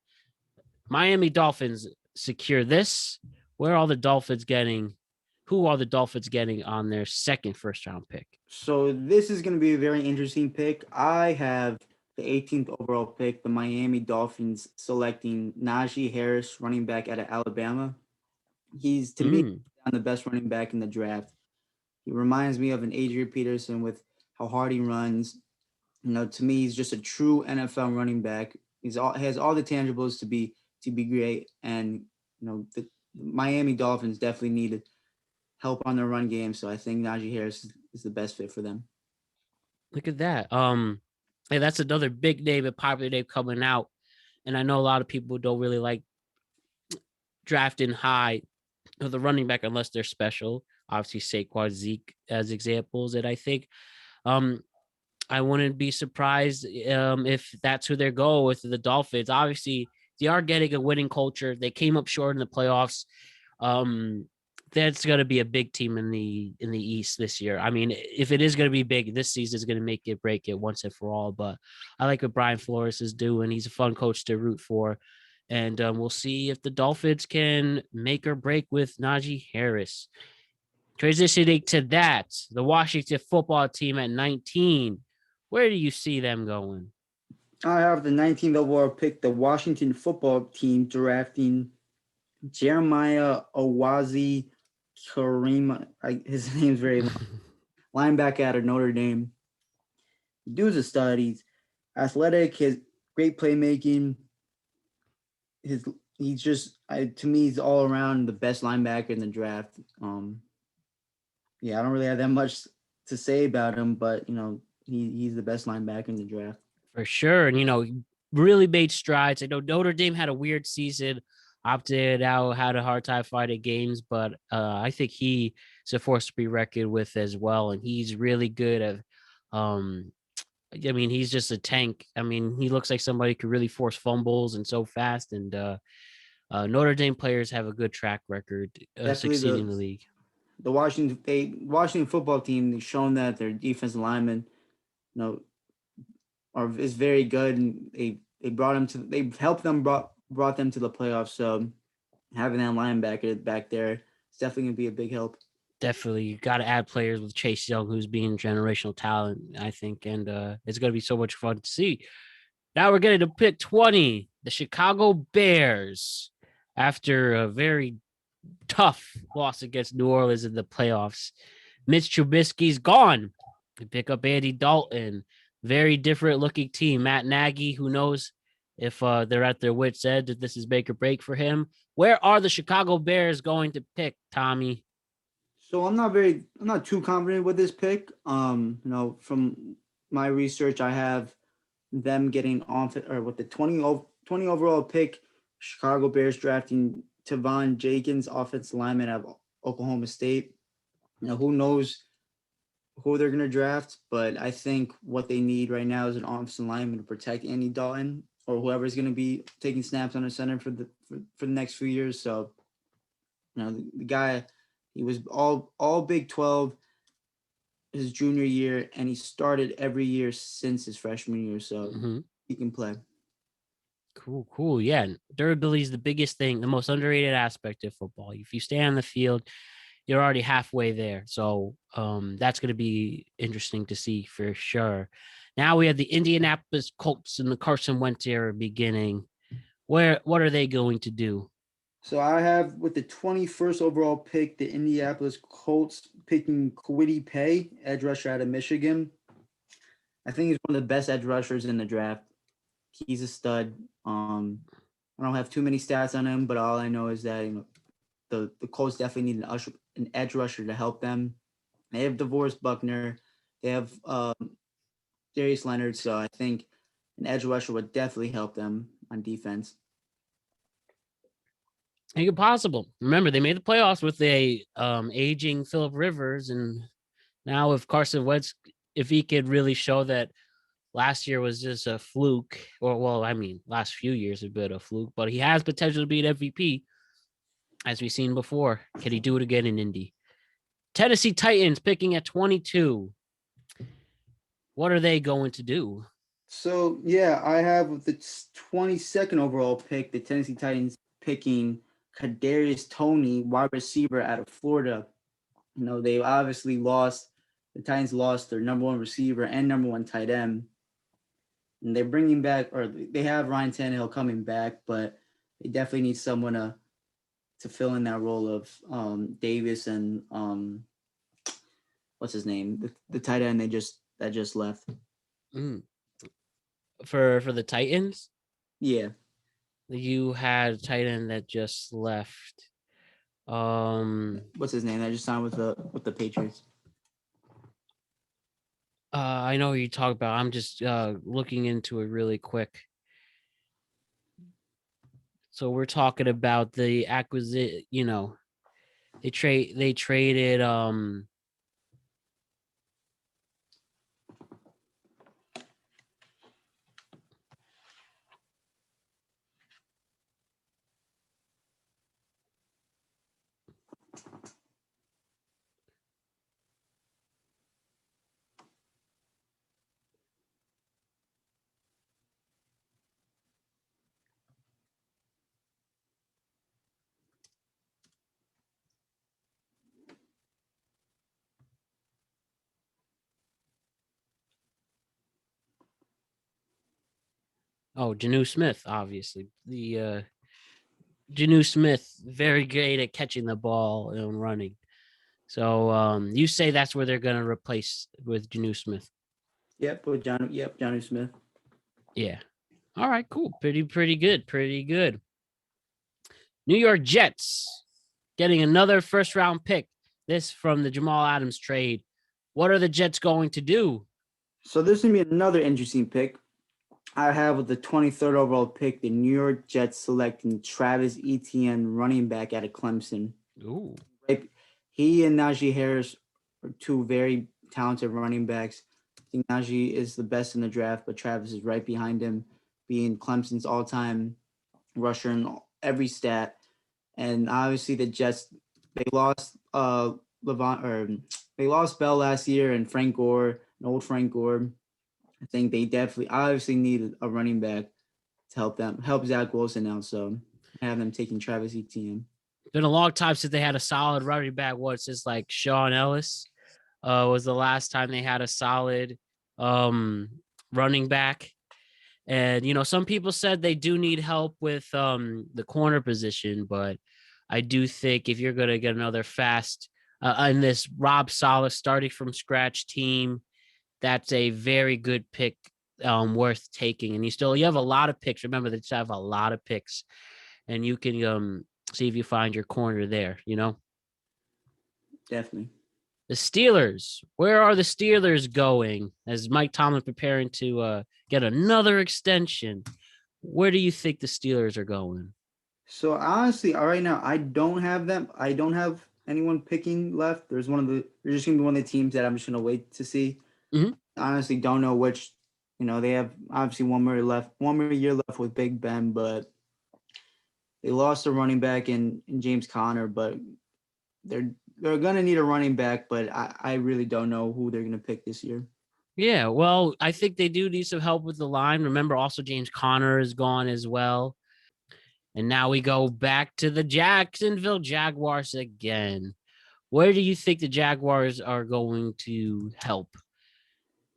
Miami Dolphins secure this. Where are the Dolphins getting? Who are the Dolphins getting on their second first round pick? So this is going to be a very interesting pick. I have the 18th overall pick, the Miami Dolphins selecting Naji Harris, running back out of Alabama. He's to me Mm. the best running back in the draft. He reminds me of an Adrian Peterson with how hard he runs. To me, he's just a true NFL running back. Has all the tangibles to be great, and the Miami Dolphins definitely needed help on their run game. So I think Najee Harris is the best fit for them. Look at that. Hey, that's another big name, a popular name coming out. And I know a lot of people don't really like drafting high of the running back unless they're special. Obviously, Saquon, Zeke as examples. And I think um I wouldn't be surprised if that's who they're going with the Dolphins. Obviously, they are getting a winning culture. They came up short in the playoffs. Um, that's going to be a big team in the East this year. I mean, if it is going to be big, this season is going to make it break it once and for all. But I like what Brian Flores is doing. He's a fun coach to root for. And we'll see if the Dolphins can make or break with Najee Harris. Transitioning to that, the Washington football team at 19. Where do you see them going? I have the 19th overall pick, the Washington football team drafting Jeremiah Owazi Kareem. His name's very long. Linebacker out of Notre Dame. Dude's a stud. He's athletic. His great playmaking. He's just to me he's all around the best linebacker in the draft. Yeah, I don't really have that much to say about him, but he's the best linebacker in the draft. For sure. And, really made strides. I know Notre Dame had a weird season, opted out, had a hard time finding games, but I think he is a force to be reckoned with as well. And he's really good at, he's just a tank. He looks like somebody who could really force fumbles and so fast. And Notre Dame players have a good track record succeeding in the league. The Washington football team, they've shown that their defensive linemen, is very good, and they've helped them brought them to the playoffs. So having that linebacker back there is definitely gonna be a big help. Definitely, you got to add players with Chase Young, who's being generational talent, I think, and it's going to be so much fun to see. Now we're getting to pick 20, the Chicago Bears, after a very tough loss against New Orleans in the playoffs. Mitch Trubisky's gone. We pick up Andy Dalton. Very different looking team. Matt Nagy, who knows if they're at their wits' end, if this is make or break for him. Where are the Chicago Bears going to pick, Tommy? So I'm not too confident with this pick. From my research, I have them getting on or with the 20 overall pick, Chicago Bears drafting Tavonne Jenkins, offensive lineman of Oklahoma State. Who knows who they're going to draft, but I think what they need right now is an offensive lineman to protect Andy Dalton or whoever's going to be taking snaps under center for the next few years. So, the guy, he was all Big 12 his junior year, and he started every year since his freshman year, so he can play. Cool. Yeah, durability is the biggest thing, the most underrated aspect of football. If you stay on the field, you're already halfway there. So that's going to be interesting to see for sure. Now we have the Indianapolis Colts and the Carson Wentz era beginning. What are they going to do? So I have with the 21st overall pick, the Indianapolis Colts picking Kwity Paye, edge rusher out of Michigan. I think he's one of the best edge rushers in the draft. He's a stud. I don't have too many stats on him, but all I know is that the Colts definitely need an edge rusher to help them. They have DeVorest Buckner. They have Darius Leonard. So I think an edge rusher would definitely help them on defense. I think it's possible. Remember, they made the playoffs with a aging Phillip Rivers, and now if Carson Wentz, if he could really show that last year was just a fluke, last few years have been a fluke, but he has potential to be an MVP, as we've seen before. Can he do it again in Indy? Tennessee Titans picking at 22. What are they going to do? So, yeah, I have the 22nd overall pick, the Tennessee Titans picking Kadarius Toney, wide receiver out of Florida. They obviously the Titans lost their number one receiver and number one tight end. And they're bringing back, or they have Ryan Tannehill coming back, but they definitely need someone to fill in that role of Davis and what's his name, the tight end that just left. For the Titans? Yeah. You had a tight end that just left. What's his name? I just signed with the Patriots. I know who you talk about. I'm just looking into it really quick. So we're talking about the acquisition. They traded. Oh, Janu Smith, obviously. The Janu Smith, very great at catching the ball and running. So you say that's where they're going to replace with Janu Smith. Yep, with John. Yep, Johnny Smith. Yeah. All right, cool. Pretty good. Pretty good. New York Jets getting another first round pick. This from the Jamal Adams trade. What are the Jets going to do? So this is gonna be another interesting pick. I have with the 23rd overall pick, the New York Jets selecting Travis Etienne, running back out of Clemson. Ooh. Right? He and Naji Harris are two very talented running backs. I think Naji is the best in the draft, but Travis is right behind him, being Clemson's all-time rusher in every stat. And obviously the Jets, they lost they lost Bell last year and Frank Gore, an old Frank Gore. I think they definitely obviously needed a running back to help Zach Wilson now. So I have them taking Travis Etienne. It's been a long time since they had a solid running back. What, since like Sean Ellis was the last time they had a solid um, running back. And, some people said they do need help with the corner position, but I do think if you're going to get another fast in this Rob Saleh starting from scratch team, that's a very good pick, worth taking. And you have a lot of picks. Remember that you have a lot of picks, and you can see if you find your corner there. Definitely. The Steelers. Where are the Steelers going? As Mike Tomlin preparing to get another extension, where do you think the Steelers are going? So honestly, right now I don't have them. I don't have anyone picking left. There's just gonna be one of the teams that I'm just gonna wait to see. Mhm. Honestly, don't know which. They have obviously one more year left with Big Ben, but they lost a running back in James Conner, but they're they're gonna need a running back, but I really don't know who they're gonna pick this year. Yeah, well, I think they do need some help with the line. Remember, also James Conner is gone as well. And now we go back to the Jacksonville Jaguars again. Where do you think the Jaguars are going to help?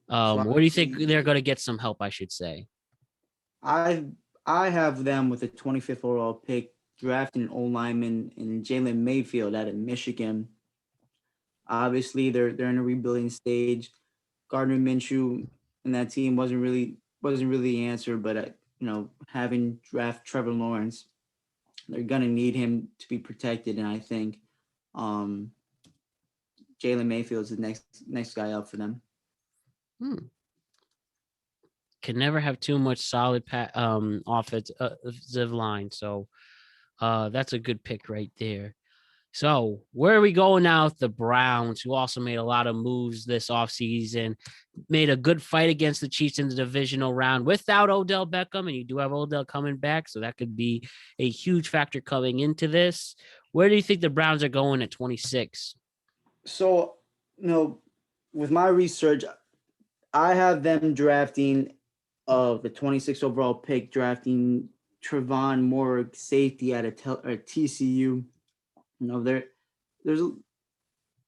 So Where do you think obviously, they're going to get some help, I should say? I I have them with the 25th overall pick, drafting an old lineman in Jalen Mayfield out of Michigan. Obviously, they're in a rebuilding stage. Gardner Minshew and that team wasn't really the answer, but having draft Trevor Lawrence, they're gonna need him to be protected, and I think um, Jalen Mayfield is the next guy up for them. Hmm. Can never have too much solid offensive line. So that's a good pick right there. So where are we going now with the Browns, who also made a lot of moves this offseason, made a good fight against the Chiefs in the divisional round without Odell Beckham, and you do have Odell coming back, so that could be a huge factor coming into this. Where do you think the Browns are going at 26? So, with my research, I have them drafting the 26th overall pick, drafting Tavonne Moore, safety at TCU. There's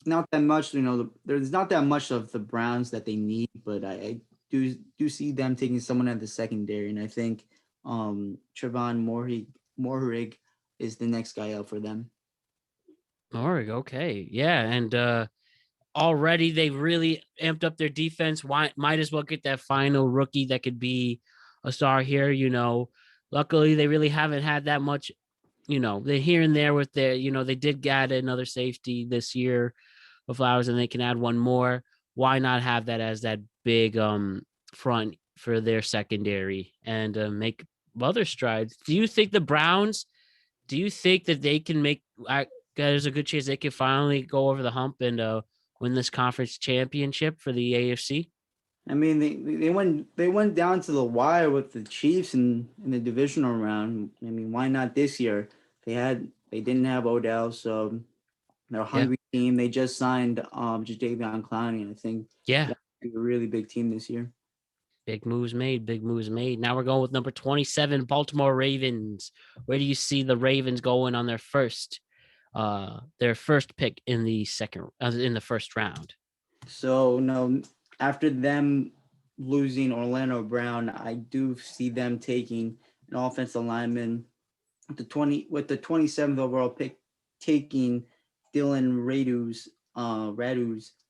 not that much. There's not that much of the Browns that they need, but I do see them taking someone at the secondary, and I think Travon Moehrig is the next guy up for them. Morrig, okay. Yeah, and already they really amped up their defense. Why might as well get that final rookie that could be a star here. Luckily they really haven't had that much, they're here and there with they did get another safety this year with Flowers, and they can add one more. Why not have that as that big front for their secondary and make other strides? Do you think that they can make there's a good chance they can finally go over the hump and win this conference championship for the AFC? I mean, they went down to the wire with the Chiefs in the divisional round. I mean, why not this year? They didn't have Odell, so they're a Yeah. hungry team. They just signed Jadeveon Clowney, and I think Yeah. that's a really big team this year. Big moves made. Big moves made. Now we're going with number 27, Baltimore Ravens. Where do you see the Ravens going on their first pick in the first round? So no, after them losing Orlando Brown, I do see them taking an offensive lineman with the 27th overall pick, taking Dylan Radu's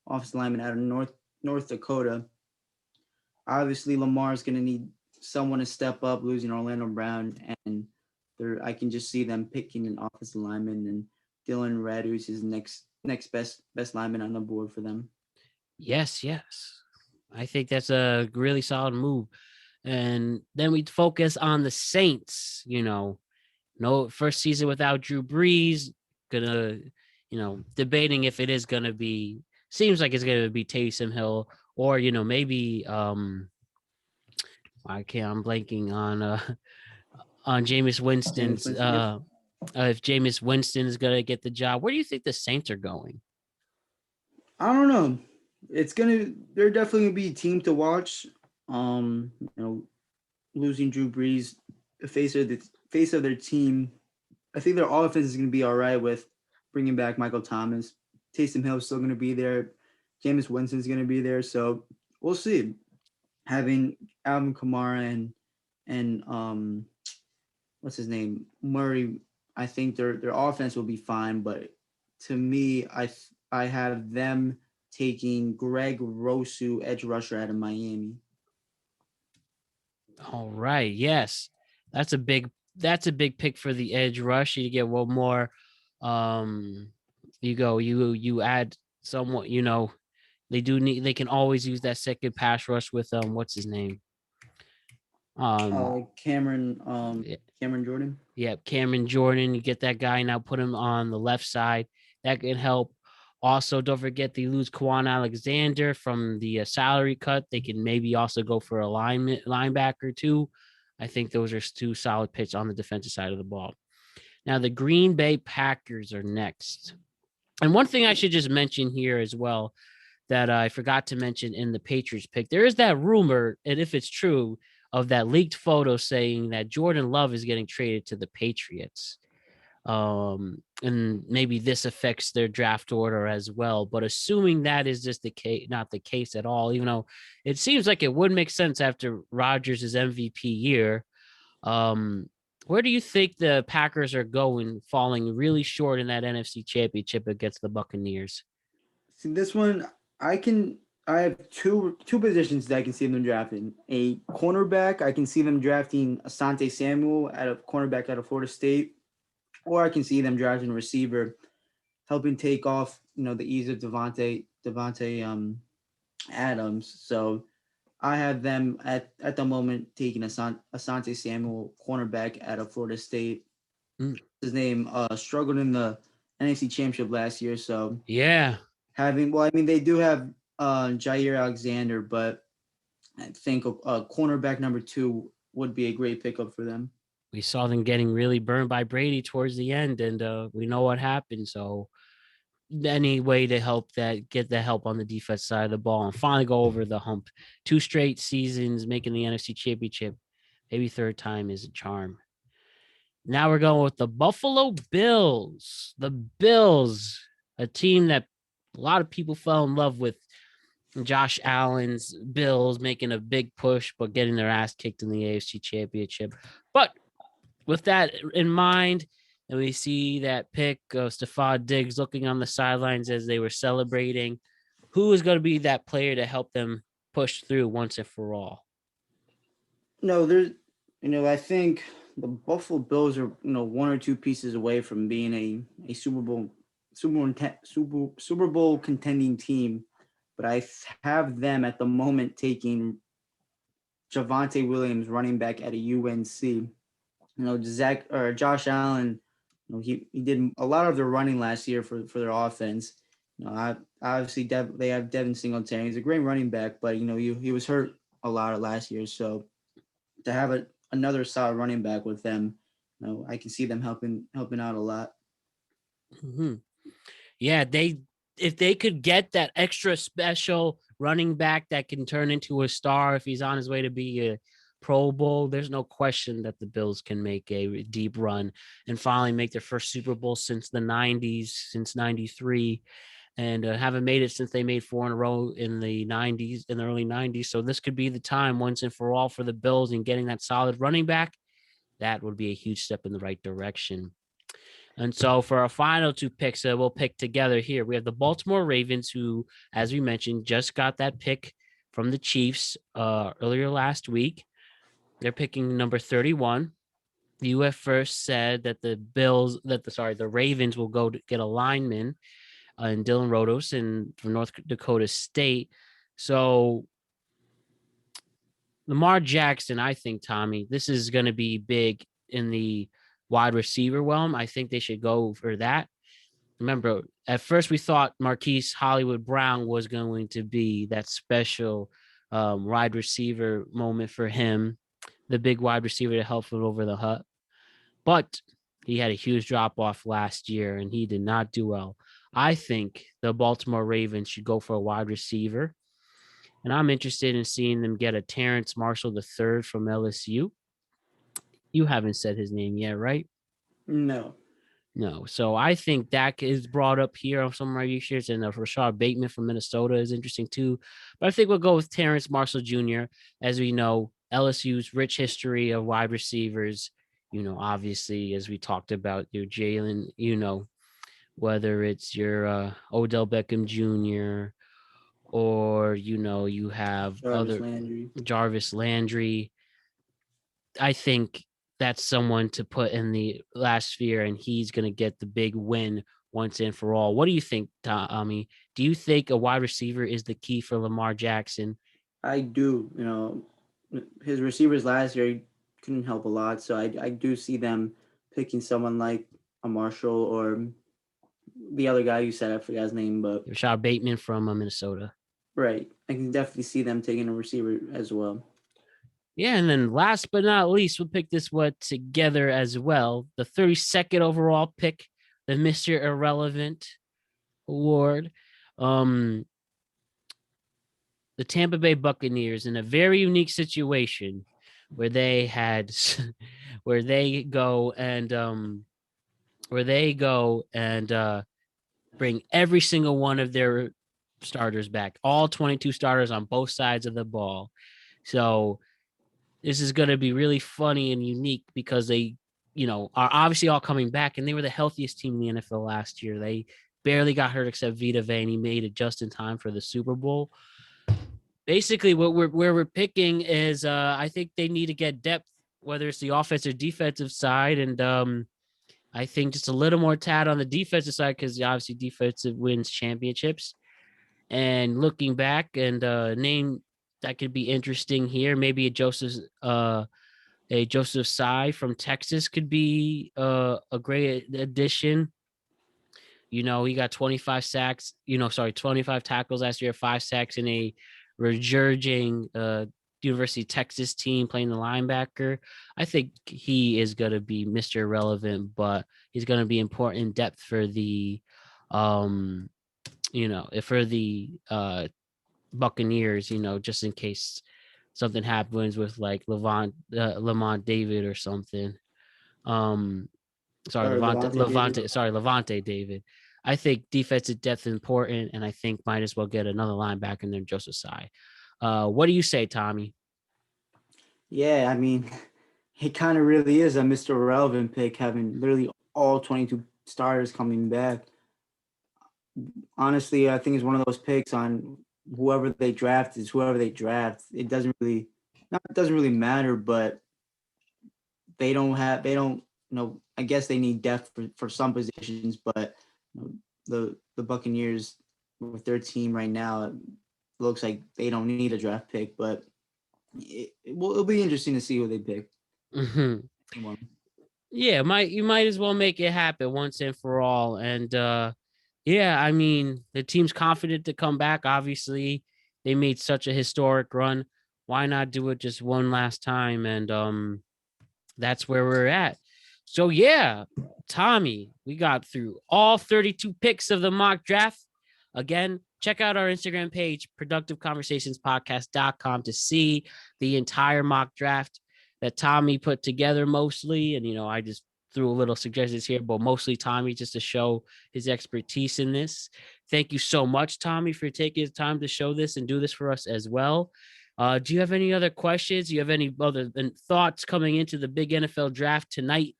offensive lineman out of North Dakota. Obviously, Lamar's going to need someone to step up, losing Orlando Brown, and I can just see them picking an offensive lineman, and Dylan Radu's is next best lineman on the board for them. Yes. I think that's a really solid move. And then we focus on the Saints, no first season without Drew Brees, gonna, debating if it is gonna be, seems like it's gonna be Taysom Hill or, maybe I'm blanking on Jameis Winston's if Jameis Winston is gonna get the job. Where do you think the Saints are going? I don't know. They're definitely gonna be a team to watch. Losing Drew Brees, the face of their team. I think their offense is gonna be all right with bringing back Michael Thomas. Taysom Hill is still gonna be there. Jameis Winston's gonna be there. So we'll see. Having Alvin Kamara and what's his name, Murray, I think their offense will be fine. But to me, I have them taking Greg Rousseau, edge rusher out of Miami. All right. Yes. That's a big pick for the edge rush. You get one more. You add somewhat, they can always use that second pass rush with what's his name? Cameron Jordan. Yeah, Cameron Jordan. You get that guy now, put him on the left side. That can help. Also, don't forget they lose Kwan Alexander from the salary cut. They can maybe also go for a linebacker too. I think those are two solid picks on the defensive side of the ball. Now the Green Bay Packers are next. And one thing I should just mention here as well that I forgot to mention in the Patriots pick, there is that rumor, and if it's true, of that leaked photo saying that Jordan Love is getting traded to the Patriots. And maybe this affects their draft order as well. But assuming that is just the case, not the case at all, even though it seems like it would make sense after Rodgers' MVP year. Where do you think the Packers are going, falling really short in that NFC Championship against the Buccaneers? See, this one, I have two positions that I can see them drafting. A cornerback, I can see them drafting Asante Samuel out of cornerback out of Florida State, or I can see them drafting a receiver, helping take off, the ease of Devontae Adams. So I have them at the moment taking Asante Samuel, cornerback out of Florida State. His name struggled in the NFC Championship last year, so yeah. They do have Jair Alexander, but I think a cornerback number 2 would be a great pickup for them. We saw them getting really burned by Brady towards the end, and we know what happened. So any way to get the help on the defense side of the ball and finally go over the hump. 2 straight seasons making the NFC Championship, maybe third time is a charm. Now we're going with the Buffalo Bills. The Bills, a team that a lot of people fell in love with. Josh Allen's Bills making a big push, but getting their ass kicked in the AFC Championship. But with that in mind, and we see that pick of Stephon Diggs looking on the sidelines as they were celebrating, who is going to be that player to help them push through once and for all? No, I think the Buffalo Bills are, 1 or 2 pieces away from being a Super Bowl contending team, but I have them at the moment taking Javonte Williams, running back at a UNC. Josh Allen, he did a lot of their running last year for their offense. Obviously they have Devin Singletary. He's a great running back, but he was hurt a lot of last year. So to have another solid running back with them, I can see them helping out a lot. Mm-hmm. Yeah, if they could get that extra special running back that can turn into a star if he's on his way to be a Pro Bowl, there's no question that the Bills can make a deep run and finally make their first Super Bowl since the 90s, since 93. and haven't made it since they made 4 in a row in the early 90s. So this could be the time once and for all for the Bills and getting that solid running back. That would be a huge step in the right direction. And so for our final 2 picks that we'll pick together here, we have the Baltimore Ravens, who, as we mentioned, just got that pick from the Chiefs earlier last week. They're picking number 31. The UF first said that the Ravens will go to get a lineman and Dylan Rodos from North Dakota State. So Lamar Jackson, I think, Tommy, this is going to be big in the wide receiver realm. I think they should go for that. Remember, at first we thought Marquise Hollywood Brown was going to be that special wide receiver moment for him, the big wide receiver to help him over the hut. But he had a huge drop off last year and he did not do well. I think the Baltimore Ravens should go for a wide receiver. And I'm interested in seeing them get a Terrence Marshall III from LSU. You haven't said his name yet, right? No. No. So I think that is brought up here on some research, and Rashad Bateman from Minnesota is interesting too. But I think we'll go with Terrence Marshall Jr. As we know, LSU's rich history of wide receivers, obviously, as we talked about, your Jalen, whether it's your Odell Beckham Jr. or, you have Jarvis Landry. I think that's someone to put in the last sphere, and he's going to get the big win once and for all. What do you think, Tommy? Do you think a wide receiver is the key for Lamar Jackson? I do. His receivers last year couldn't help a lot, so I do see them picking someone like a Marshall or the other guy you said, I forgot his name, but Rashad Bateman from Minnesota. Right. I can definitely see them taking a receiver as well. Yeah, and then last but not least, we'll pick this one together as well. The 32nd overall pick, the Mr. Irrelevant Award. The Tampa Bay Buccaneers in a very unique situation where they go and bring every single one of their starters back, all 22 starters on both sides of the ball. So this is going to be really funny and unique because they, are obviously all coming back, and they were the healthiest team in the NFL last year. They barely got hurt except Vita Vea, and he made it just in time for the Super Bowl. Basically, where we're picking is I think they need to get depth, whether it's the offensive or defensive side, and I think just a little more tad on the defensive side because obviously defensive wins championships. And looking back, and name that could be interesting here, maybe a Joseph Tsai from Texas could be a great addition. He got 25 tackles last year, 5 sacks in a regurgitating University of Texas team playing the linebacker. I think he is going to be Mr. Irrelevant, but he's going to be important in depth for the, Buccaneers, just in case something happens with like Lamont David or something. Levante David. I think defensive depth is important, and I think might as well get another linebacker in there, Joseph Tsai. What do you say, Tommy? Yeah, I mean, it kind of really is a Mr. Irrelevant pick, having literally all 22 starters coming back. Honestly, I think it's one of those picks on whoever they draft is whoever they draft. It doesn't really matter, but they don't, I guess they need depth for some positions, but the Buccaneers with their team right now, it looks like they don't need a draft pick, but it'll be interesting to see who they pick. Mm-hmm. Yeah, you might as well make it happen once and for all. And yeah, I mean, the team's confident to come back. Obviously, they made such a historic run. Why not do it just one last time? And that's where we're at. So yeah, Tommy, we got through all 32 picks of the mock draft. Again, check out our Instagram page, productiveconversationspodcast.com, to see the entire mock draft that Tommy put together mostly. And, I just threw a little suggestions here, but mostly Tommy, just to show his expertise in this. thank you so much, Tommy, for taking the time to show this and do this for us as well. Do you have any other questions? Do you have any other thoughts coming into the big NFL draft tonight?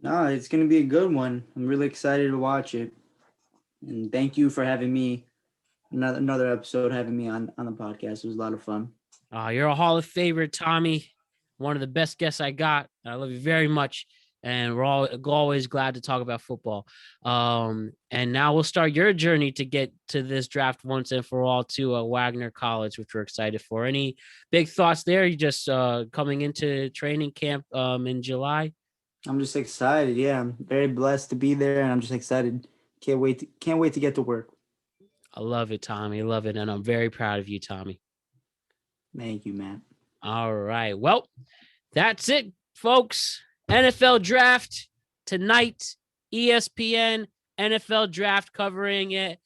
No, it's going to be a good one. I'm really excited to watch it. And thank you for having me, another episode, having me on the podcast. It was a lot of fun. You're a Hall of Famer, Tommy. One of the best guests I got. I love you very much. And we're always glad to talk about football. And now we'll start your journey to get to this draft once and for all to Wagner College, which we're excited for. Any big thoughts there? You just coming into training camp in July? I'm just excited. Yeah, I'm very blessed to be there, and I'm just excited. Can't wait to get to work. I love it, Tommy. I love it. And I'm very proud of you, Tommy. Thank you, Matt. All right. Well, that's it, folks. NFL draft tonight, ESPN NFL draft covering it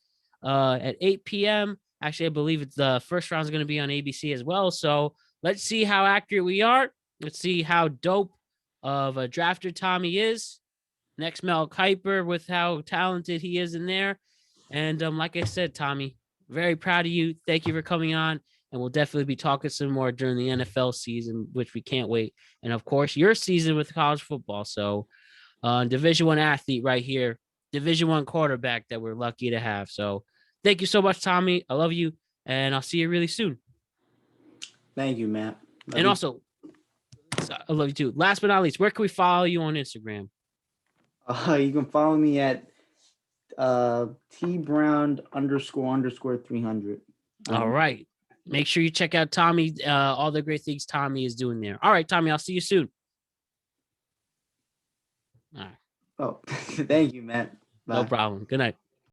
at 8 p.m. Actually, I believe it's the first round is going to be on ABC as well. So let's see how accurate we are. Let's see how dope of a drafter Tommy is. Next, Mel Kiper with how talented he is in there. And like I said, Tommy, very proud of you. Thank you for coming on. And we'll definitely be talking some more during the NFL season, which we can't wait. And of course, your season with college football. So Division I athlete right here, Division I quarterback that we're lucky to have. So thank you so much, Tommy. I love you. And I'll see you really soon. Thank you, Matt. Also, I love you too. Last but not least, where can we follow you on Instagram? You can follow me at tbrown__300. All right. Make sure you check out Tommy, all the great things Tommy is doing there. All right, Tommy, I'll see you soon. All right. Oh, thank you, Matt. Bye. No problem. Good night.